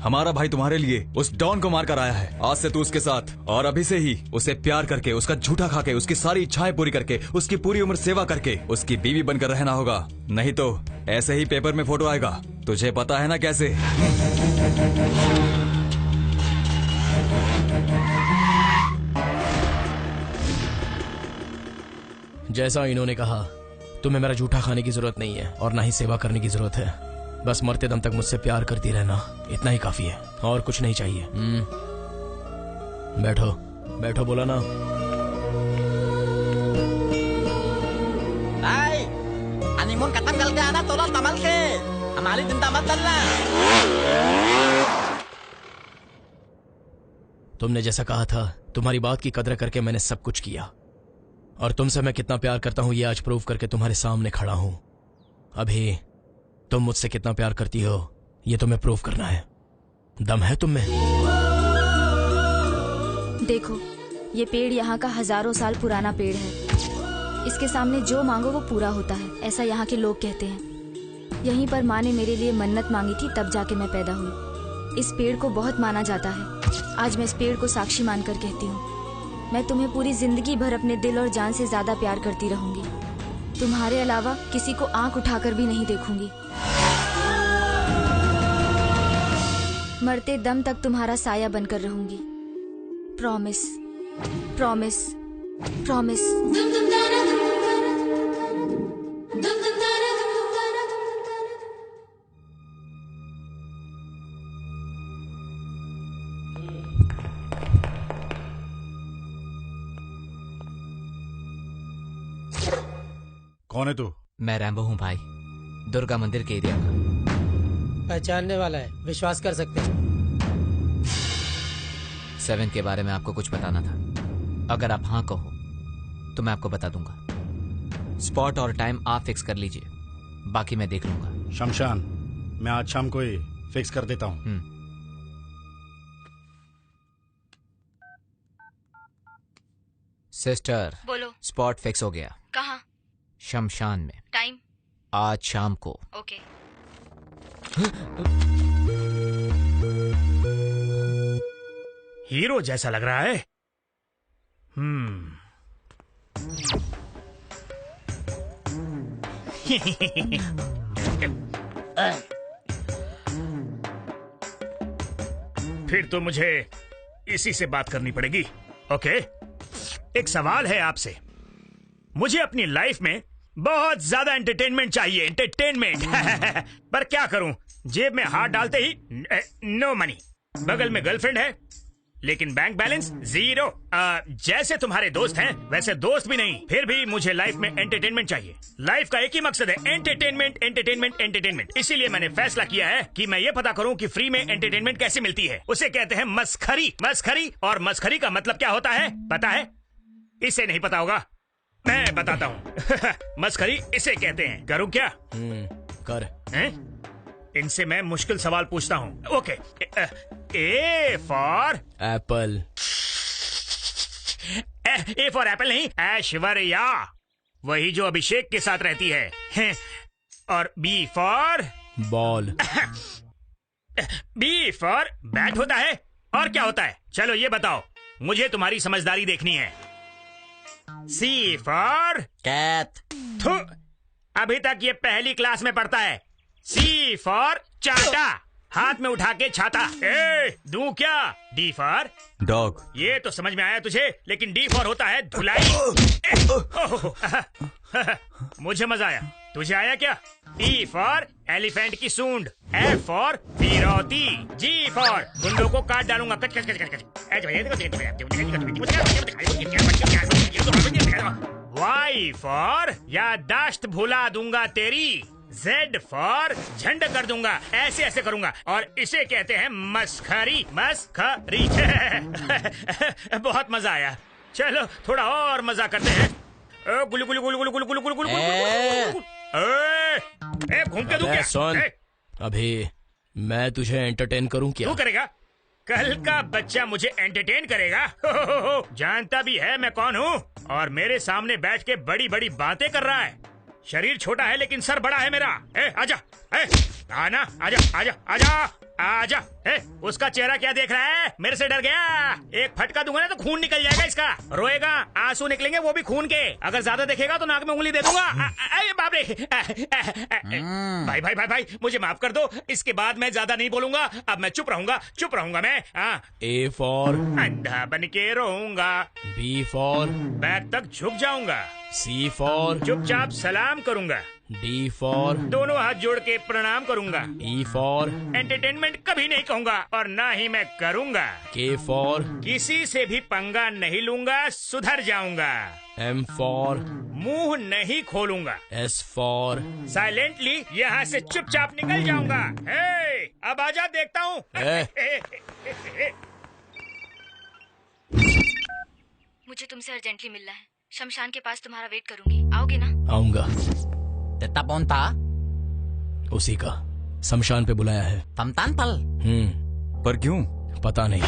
हमारा भाई तुम्हारे लिए उस डॉन को मार कर आया है। आज से तू उसके साथ और अभी से ही उसे प्यार करके, उसका झूठा खा के, उसकी सारी इच्छाएं पूरी करके, उसकी पूरी उम्र सेवा करके उसकी बीवी बनकर रहना होगा। नहीं तो ऐसे ही पेपर में फोटो आएगा। तुझे पता है ना कैसे? जैसा इन्होंने कहा, तुम्हें मेरा झूठा खाने की जरूरत नहीं है और ना ही सेवा करने की जरूरत है। बस मरते दम तक मुझसे प्यार करती रहना, इतना ही काफी है और कुछ नहीं चाहिए। बैठो बैठो, बोला ना। हनीमून खत्म करके आना, तोड़ा संभल के, हमारी चिंता मत करना। तुमने जैसा कहा था, तुम्हारी बात की कदर करके मैंने सब कुछ किया और तुमसे मैं कितना प्यार करता हूं ये आज प्रूव करके तुम्हारे सामने खड़ा हूं। अभी तुम मुझसे कितना प्यार करती हो ये तुम्हें प्रूव करना है। दम है तुम में? देखो, ये पेड़ यहाँ का हजारों साल पुराना पेड़ है। इसके सामने जो मांगो वो पूरा होता है, ऐसा यहाँ के लोग कहते हैं। यहीं पर माँ ने मेरे लिए मन्नत मांगी थी, तब जाके मैं पैदा हुई। इस पेड़ को बहुत माना जाता है। आज मैं इस पेड़ को साक्षी मानकर कहती हूँ, मैं तुम्हें पूरी जिंदगी भर अपने दिल और जान से ज्यादा प्यार करती रहूंगी। तुम्हारे अलावा किसी को आंख उठाकर भी नहीं देखूंगी। मरते दम तक तुम्हारा साया बनकर रहूंगी। Promise, promise, promise. कौन है तू? मैं रैम्बो हूँ भाई, दुर्गा मंदिर के एरिया का। पहचानने वाला है, विश्वास कर सकते हैं। 7 के बारे में आपको कुछ बताना था। अगर आप हाँ कहो तो मैं आपको बता दूंगा। स्पॉट और टाइम आप फिक्स कर लीजिए, बाकी मैं देख लूंगा। शमशान, मैं आज शाम को ही फिक्स कर देता हूँ। सिस्टर, बोलो। स्पॉट फिक्स हो गया। कहाँ? शमशान में। टाइम? आज शाम को। ओके। हीरो जैसा लग रहा है। फिर तो मुझे इसी से बात करनी पड़ेगी। ओके, एक सवाल है आपसे। मुझे अपनी लाइफ में बहुत ज्यादा एंटरटेनमेंट चाहिए, एंटरटेनमेंट। पर क्या करूं, जेब में हाथ डालते ही नो मनी। बगल में गर्लफ्रेंड है लेकिन बैंक बैलेंस जीरो। जैसे तुम्हारे दोस्त हैं वैसे दोस्त भी नहीं। फिर भी मुझे लाइफ में एंटरटेनमेंट चाहिए। लाइफ का एक ही मकसद है, एंटरटेनमेंट, एंटरटेनमेंट, एंटरटेनमेंट। इसीलिए मैंने फैसला किया है कि मैं ये पता करूं कि फ्री में एंटरटेनमेंट कैसे मिलती है। उसे कहते हैं मस्खरी। मस्खरी, और मस्खरी का मतलब क्या होता है पता है? इसे नहीं पता होगा, मैं बताता हूँ। मस्खरी इसे कहते हैं। करूँ क्या? कर। इनसे मैं मुश्किल सवाल पूछता हूँ। Okay, A for Apple. A for Apple नहीं, ऐश्वर्या, वही जो अभिषेक के साथ रहती है। और B for ball. B for bat होता है, और क्या होता है? चलो ये बताओ, मुझे तुम्हारी समझदारी देखनी है। सी फॉर कैट। थू, अभी तक ये पहली क्लास में पढ़ता है। सी फॉर चाटा, हाथ में उठा के छाता। ए, दूं क्या? D for dog. ये तो समझ में आया तुझे, लेकिन डी फॉर होता है धुलाई। मुझे मजा आया, तुझे आया क्या? ई फॉर एलिफेंट की सूंड, एफ फॉर फिरौती, जी फॉर गुंडों को काट डालूंगा। कच कच कच कच कच। वाई फॉर याददाश्त भुला दूंगा तेरी, जेड फॉर झंड कर दूंगा। ऐसे ऐसे करूंगा, और इसे कहते हैं मस्खरी। मस्खरी। बहुत मजा आया, चलो थोड़ा और मजा करते हैं। गुलू गुलू गुलू गुलू गुलू गुलू गुलू गुलू। घूम के दूं क्या? सुन, अभी मैं तुझे एंटरटेन करूं क्या? तू करेगा? कल का बच्चा मुझे एंटरटेन करेगा? जानता भी है मैं कौन हूँ, और मेरे सामने बैठ के बड़ी बड़ी बातें कर रहा है। शरीर छोटा है लेकिन सर बड़ा है मेरा। आजा, आना, आजा आजा आजा आजा। उसका चेहरा क्या देख रहा है? मेरे से डर गया? एक फटका दूंगा ना तो खून निकल जाएगा इसका। रोएगा, आंसू निकलेंगे, वो भी खून के। अगर ज्यादा देखेगा तो नाक में उंगली दे दूंगा। बाप रे। भाई भाई भाई भाई, मुझे माफ कर दो, इसके बाद मैं ज्यादा नहीं बोलूंगा। अब मैं चुप रहूंगा मैं। ए फॉर अंधा बन के रोऊंगा। बी फॉर बैक तक झुक जाऊंगा। सी फॉर चुपचाप सलाम करूंगा। डी फॉर दोनों हाथ जोड़ के प्रणाम करूंगा। ई फॉर एंटरटेनमेंट कभी नहीं कहूंगा, और ना ही मैं करूंगा। के फॉर किसी से भी पंगा नहीं लूंगा, सुधर जाऊंगा। एम फॉर मुंह नहीं खोलूंगा। एस फॉर साइलेंटली यहाँ से चुपचाप निकल जाऊंगा। अब आजा, देखता हूँ। मुझे तुमसे अर्जेंटली मिलना है। शमशान के पास तुम्हारा वेट करूंगी, आओगे ना? आऊंगा। तेता कौन था? उसी का, शमशान पे बुलाया है। तमतान पल। पर क्यों? पता नहीं।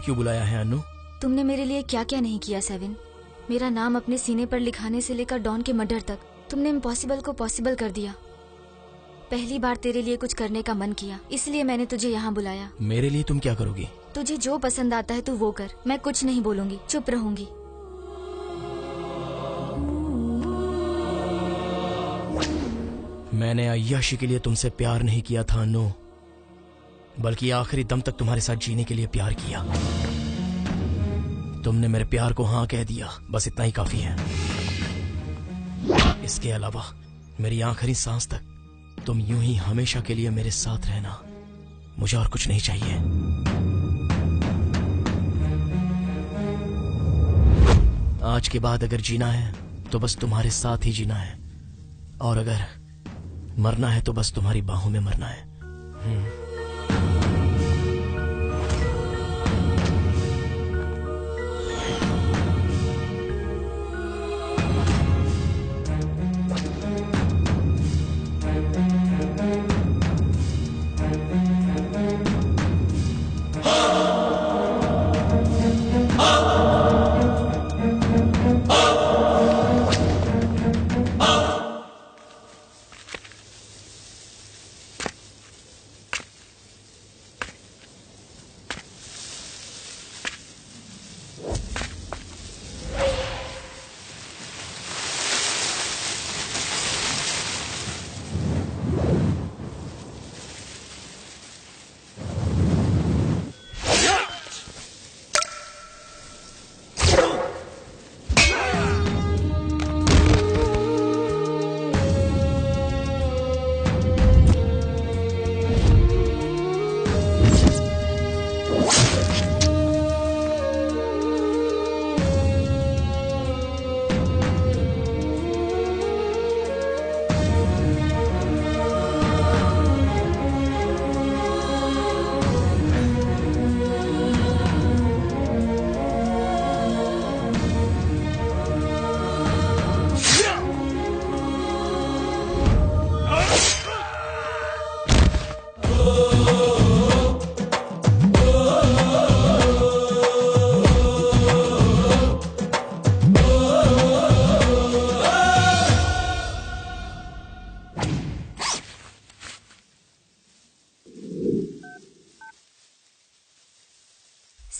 क्यों बुलाया है अनु? तुमने मेरे लिए क्या क्या नहीं किया सेवन। मेरा नाम अपने सीने पर लिखाने से लेकर डॉन के मर्डर तक तुमने इम्पॉसिबल को पॉसिबल कर दिया। पहली बार तेरे लिए कुछ करने का मन किया, इसलिए मैंने तुझे यहाँ बुलाया। मेरे लिए तुम क्या करोगी? तुझे जो पसंद आता है तू वो कर। मैं कुछ नहीं बोलूंगी, चुप रहूंगी। मैंने अय्याशी के लिए तुमसे प्यार नहीं किया था अनु, बल्कि आखिरी दम तक तुम्हारे साथ जीने के लिए प्यार किया। तुमने मेरे प्यार को हाँ कह दिया, बस इतना ही काफी है। इसके अलावा मेरी आखिरी सांस तक तुम यूं ही हमेशा के लिए मेरे साथ रहना, मुझे और कुछ नहीं चाहिए। आज के बाद अगर जीना है तो बस तुम्हारे साथ ही जीना है, और अगर मरना है तो बस तुम्हारी बाहों में मरना है।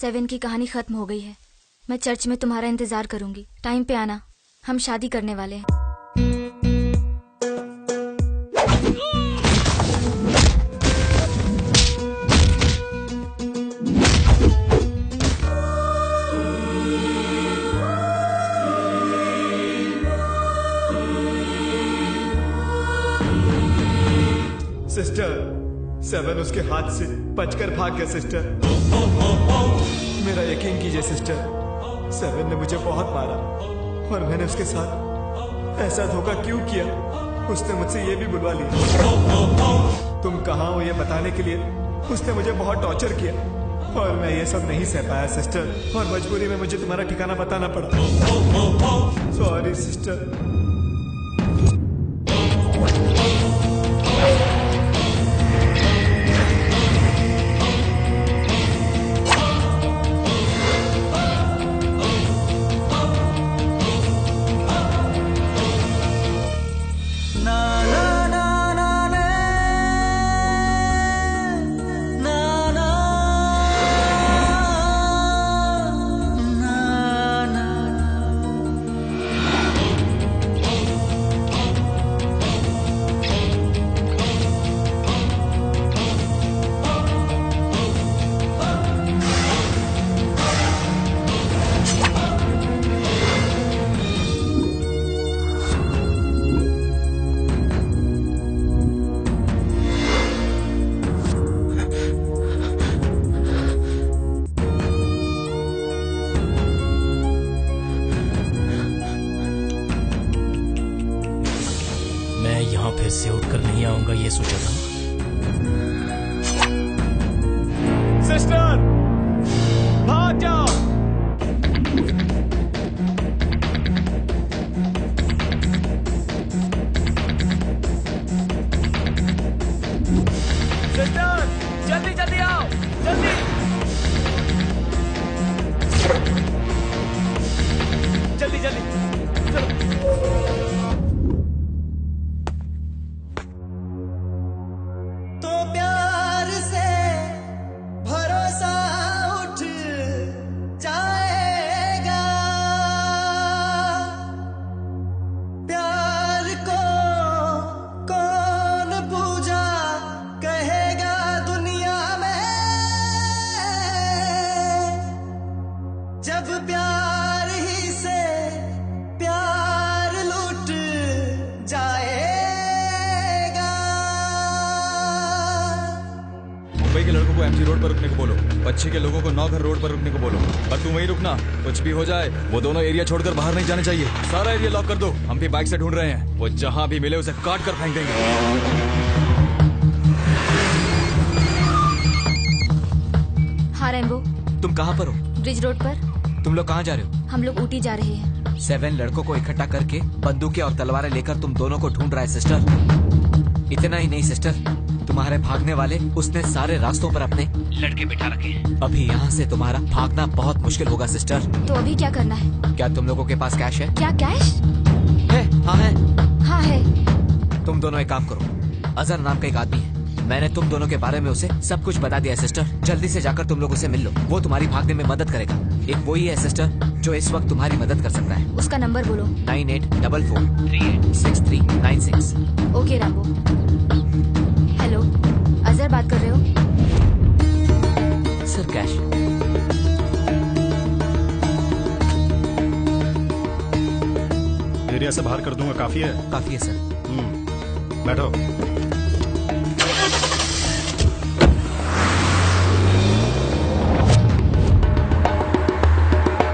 7 की कहानी खत्म हो गई है। मैं चर्च में तुम्हारा इंतजार करूंगी। टाइम पे आना, हम शादी करने वाले हैं। सिस्टर, 7 उसके हाथ से बचकर भाग गया सिस्टर। मेरा यकीन कीजिए सिस्टर, 7 ने मुझे बहुत मारा और मैंने उसके साथ ऐसा धोखा क्यों किया, उसने मुझसे ये भी बुलवा लिया। तुम कहाँ हो ये बताने के लिए उसने मुझे बहुत टॉर्चर किया और मैं ये सब नहीं सह पाया सिस्टर, और मजबूरी में मुझे तुम्हारा ठिकाना बताना पड़ा। Sorry sister. फिर से उठकर नहीं आऊंगा ये सोचा था। सिस्टर, भाग जाओ। सिस्टर, जल्दी जल्दी आओ, जल्दी। जल्दी जल्दी चलो। रोड पर रुकने को बोलो, पच्छी के लोगों को नौघर रोड पर रुकने को बोलो, और तुम वहीं रुकना। कुछ भी हो जाए वो दोनों एरिया छोड़कर बाहर नहीं जाने चाहिए। सारा एरिया लॉक कर दो। हम भी बाइक से ढूंढ रहे हैं, वो जहां भी मिले उसे काट कर फेंक देंगे। हाँ रैम्बो, तुम कहाँ पर हो? ब्रिज रोड पर। तुम लोग कहाँ जा रहे हो? हम लोग ऊटी जा रहे हैं। 7 लड़कों को इकट्ठा करके बंदूकें और तलवारें लेकर तुम दोनों को ढूंढ रहा है सिस्टर। इतना ही नहीं सिस्टर, तुम्हारे भागने वाले उसने सारे रास्तों पर अपने लड़के बिठा रखे हैं। अभी यहाँ से तुम्हारा भागना बहुत मुश्किल होगा सिस्टर। तो अभी क्या करना है? क्या तुम लोगों के पास कैश है? क्या कैश है? हाँ है। हाँ है। तुम दोनों एक काम करो, अजहर नाम का एक आदमी है, मैंने तुम दोनों के बारे में उसे सब कुछ बता दिया है सिस्टर। जल्दी से जाकर तुम लोग उसे मिल लो, वो तुम्हारी भागने में मदद करेगा। एक वही है सिस्टर जो इस वक्त तुम्हारी मदद कर सकता है। उसका नंबर बोलो। 9844386396। ओके रामबो। हेलो, अजहर बात कर रहे हो? Sir cash. एरिया से बाहर कर दूंगा, काफी है? काफी है सर। बैठो।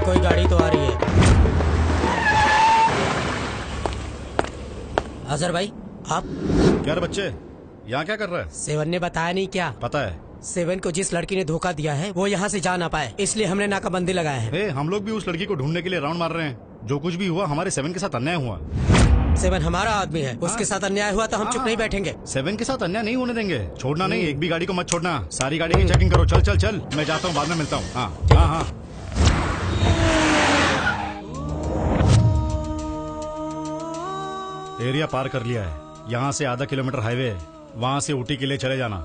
कोई गाड़ी तो आ रही है। अजहर भाई, आप? यार बच्चे, यहाँ क्या कर रहा है? 7 ने बताया नहीं क्या? पता है। 7 को जिस लड़की ने धोखा दिया है वो यहाँ से जा ना पाए, इसलिए हमने नाकाबंदी लगाया है। हम लोग भी उस लड़की को ढूंढने के लिए राउंड मार रहे हैं। जो कुछ भी हुआ हमारे 7 के साथ अन्याय हुआ। 7 हमारा आदमी है, उसके साथ अन्याय हुआ तो हम चुप नहीं बैठेंगे। 7 के साथ अन्याय नहीं होने देंगे। छोड़ना नहीं, एक भी गाड़ी को मत छोड़ना। सारी गाड़ी की चेकिंग करो। चल चल चल, मैं जाता हूँ, बाद में मिलता हूँ। हाँ हाँ हाँ। एरिया पार कर लिया है, यहाँ से आधा किलोमीटर हाईवे है, वहाँ से ऊटी के लिए चले जाना।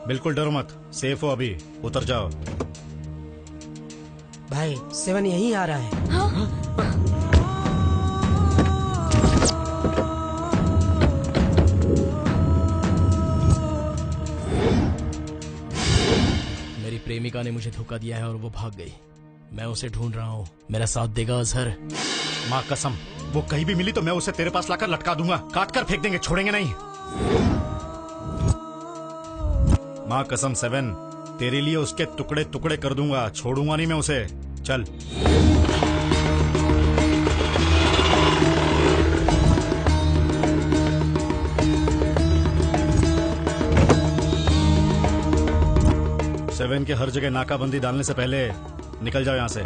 बिल्कुल डरो मत, सेफ हो अभी, उतर जाओ। भाई 7 यहीं आ रहा है। मेरी प्रेमिका ने मुझे धोखा दिया है और वो भाग गई। मैं उसे ढूंढ रहा हूँ। मेरा साथ देगा अजहर? माँ कसम, वो कहीं भी मिली तो मैं उसे तेरे पास लाकर लटका दूंगा, काट कर फेंक देंगे, छोड़ेंगे नहीं। माँ कसम 7, तेरे लिए उसके टुकड़े टुकड़े कर दूंगा, छोड़ूंगा नहीं मैं उसे। चल। सेवन के हर जगह नाकाबंदी डालने से पहले निकल जाओ यहाँ से।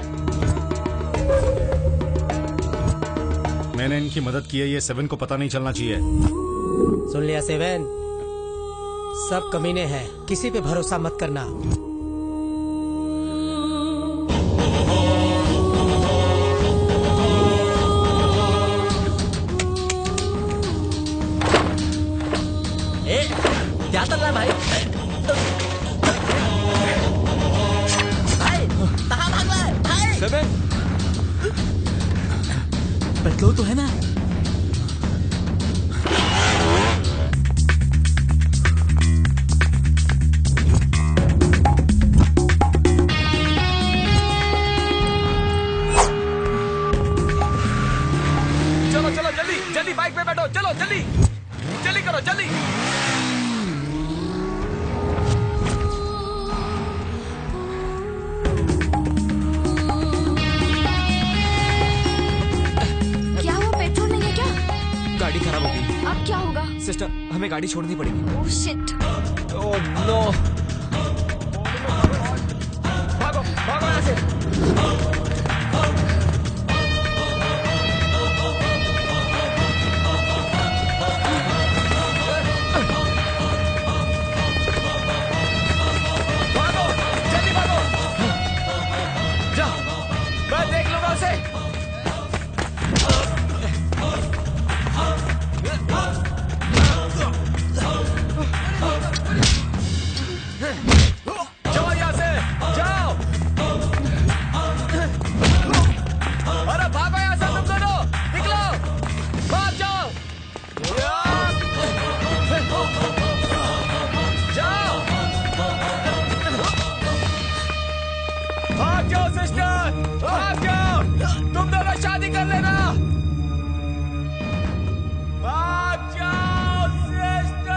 मैंने इनकी मदद की है, ये 7 को पता नहीं चलना चाहिए। सुन लिया 7, सब कमीने हैं, किसी पे भरोसा मत करना। क्या चल रहा है भाई? कहाँ भाग रहा है भाई? 7 पेट्रोल तो है ना? चलो चलो जल्दी जल्दी बाइक पे बैठो, चलो जल्दी जल्दी करो जल्दी। क्या हुआ? पेट्रोल नहीं है क्या? गाड़ी खराब हो गई। अब क्या होगा? सिस्टर, हमें गाड़ी छोड़नी पड़ेगी। Oh shit. Oh no. भागो भागो यहाँ से। भागो जल्दी भागो। जा, मैं देख लूंगा उसे। जाओ यहाँ से, जाओ। अरे भागो यहाँ से तुम दोनों, निकलो, भाग जाओ। जाओ, भाग जाओ सिस्टर, भाग जाओ। तुम दोनों शादी कर लेना। भाग जाओ सिस्टर,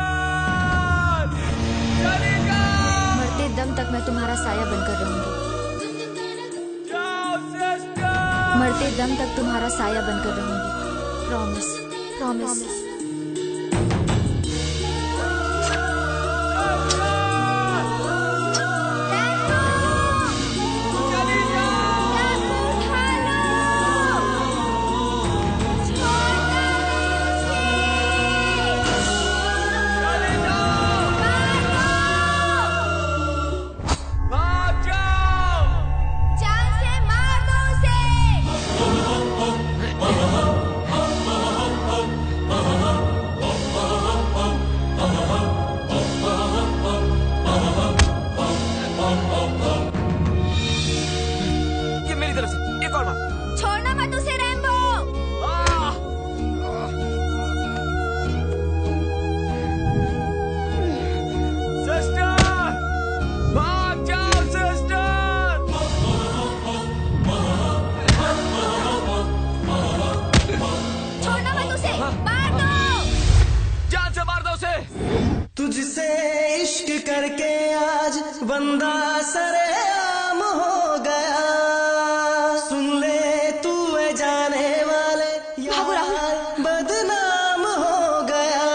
चली जाओ। मरते दम तक मैं तुम्हारा साया बनकर रहूंगी। जाओ सिस्टर। मरते दम तक तुम्हारा साया बनकर रहूंगी। Promise promise. भाग जाओ। जान से मार दो उसे। ये मेरी तरफ से एक और बार। छोड़ना मत उसे रैम्बो। सिस्टर, भाग जाओ सिस्टर। छोड़ना मत उसे, मार दो। जान से मार दो उसे। तुझसे इश्क करके आज बंदा सरेआम हो गया। सुन ले तू है जाने वाले भागो राहुल। बदनाम हो गया।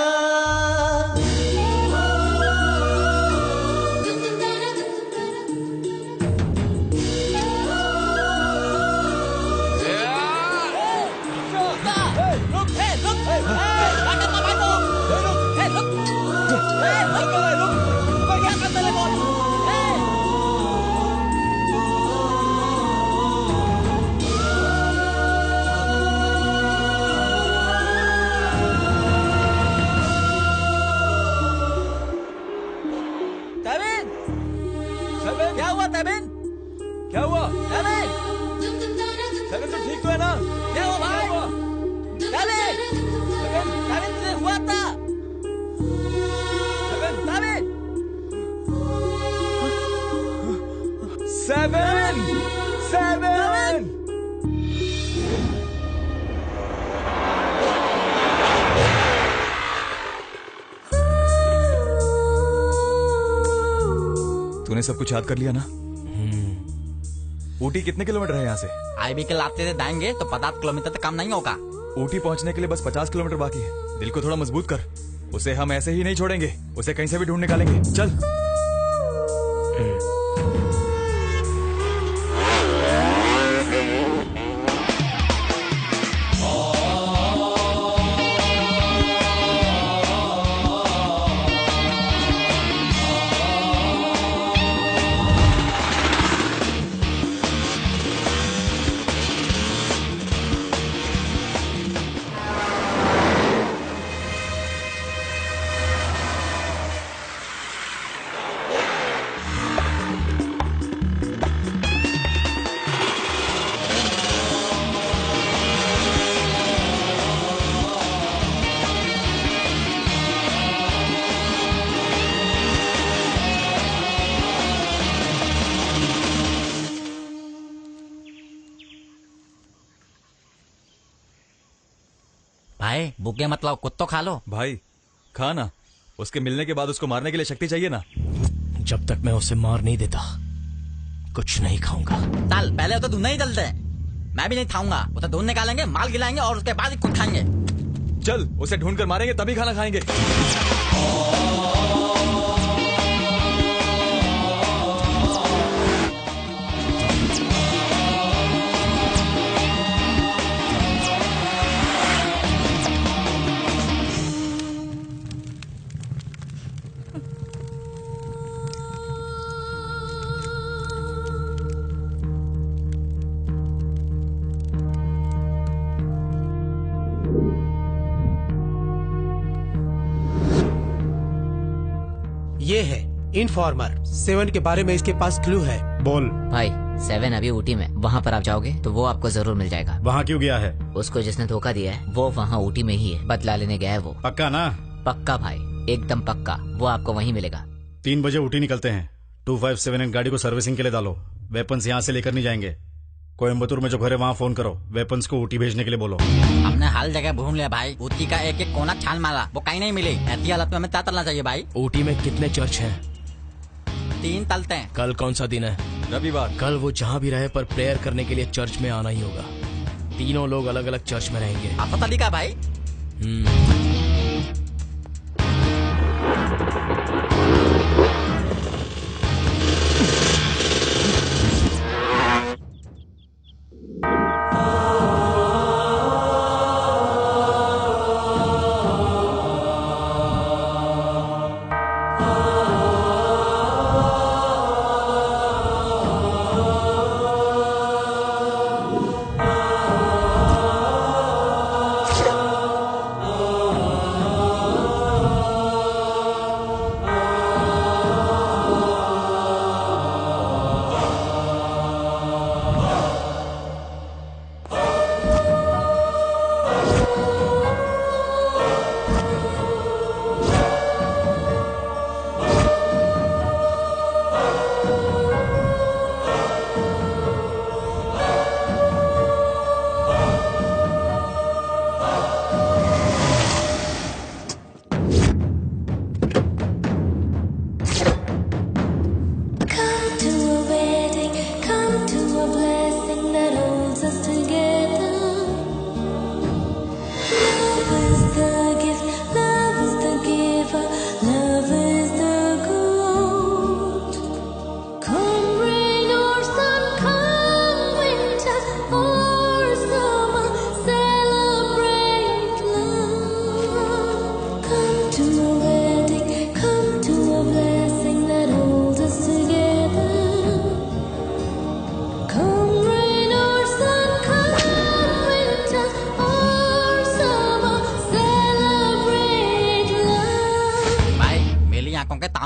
तूने सब कुछ याद कर लिया ना? ऊटी कितने किलोमीटर है यहाँ से? आईबी के लाते से जाएंगे तो 50 किलोमीटर तक काम नहीं होगा। ऊटी पहुँचने के लिए बस 50 किलोमीटर बाकी है। दिल को थोड़ा मजबूत कर, उसे हम ऐसे ही नहीं छोड़ेंगे, उसे कहीं से भी ढूंढ निकालेंगे। चल। भाई भूखे मतलब कुछ तो खा लो। भाई खा ना, उसके मिलने के बाद उसको मारने के लिए शक्ति चाहिए ना। जब तक मैं उसे मार नहीं देता कुछ नहीं खाऊंगा। चल पहले तो ढूंढने ही चलते हैं। मैं भी नहीं खाऊंगा, उसे ढूंढ निकालेंगे, माल गिलाएंगे और उसके बाद ही कुछ खाएंगे। चल उसे ढूंढ कर मारेंगे तभी खाना खाएंगे। ये है इनफॉर्मर 7 के बारे में, इसके पास क्लू है। बोल भाई 7 अभी ऊटी में, वहाँ पर आप जाओगे तो वो आपको जरूर मिल जाएगा। वहाँ क्यों गया है? उसको जिसने धोखा दिया है वो वहाँ ऊटी में ही है, बदला लेने गया है वो। पक्का ना? पक्का भाई, एकदम पक्का, वो आपको वहीं मिलेगा। 3 बजे ऊटी निकलते हैं। 257 गाड़ी को सर्विसिंग के लिए डालो। वेपन्स यहाँ से लेकर नहीं जाएंगे। कोयम्बतूर में जो घर है वहाँ फोन करो, वेपन्स को ऊटी भेजने के लिए बोलो। हमने हर जगह घूम लिया भाई, ऊटी का एक एक कोना छान मारा, वो कहीं नहीं मिली। ऐसी हालत में हमें क्या करना चाहिए भाई? ऊटी में कितने चर्च हैं? 3 तलते हैं। कल कौन सा दिन है? रविवार। कल वो जहाँ भी रहे पर प्रेयर करने के लिए चर्च में आना ही होगा। तीनों लोग अलग अलग चर्च में रहेंगे। आपका तरीका भाई?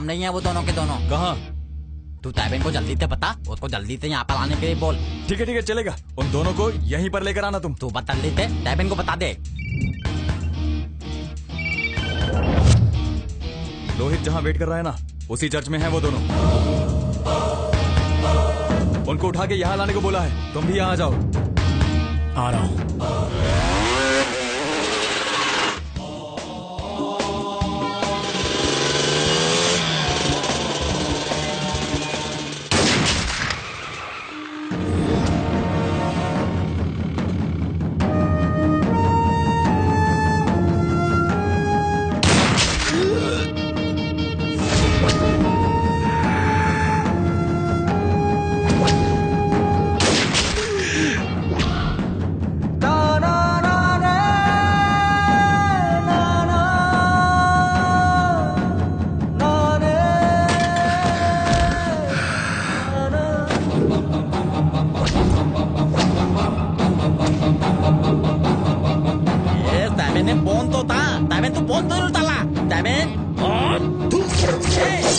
नहीं है वो दोनों के दोनों। कहाँ? तू तैबिन को जल्दी से बता, उसको जल्दी से यहाँ पर आने के लिए बोल। ठीक है चलेगा। उन दोनों को यहीं पर लेकर आना तुम। तू बता जल्दी से, तैबिन को बता दे। रोहित जहाँ वेट कर रहा है ना, उसी चर्च में है वो दोनों। उनको उठा के यहाँ लाने को बोला है, तुम भी यहाँ आ जाओ। आ रहा हूँ। मैंने फोन तो था तैमेन तू फोन तो उताला तैमेन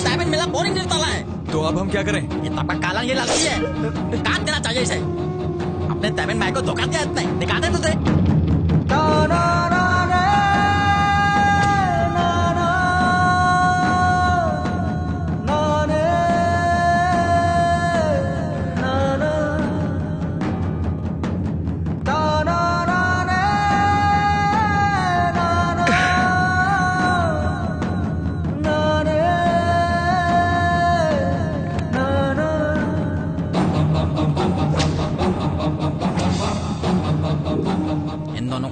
तैमेन मेरा फोन ही नहीं उताला है। तो अब हम क्या करें? ये तपक काला ये लालची है, काट देना चाहिए इसे। अपने तैमेन माई को धोखा दिया इतने दिखाते तुझे।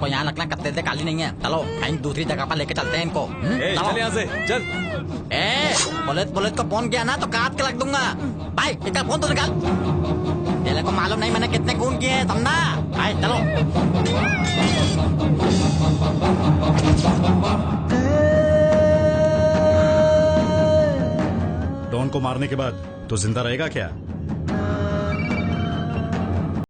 यहाँ लगना कत्ते से काली नहीं है, चलो कहीं दूसरी जगह पर लेके चलते हैं इनको। चल यहाँ से चल। पुलिस को फोन किया ना तो काट के रख दूंगा। भाई इसका फोन तो निकाल। तेरे को मालूम नहीं मैंने कितने खून किए हैं, समझा? भाई चलो। डॉन को मारने के बाद तो जिंदा रहेगा क्या?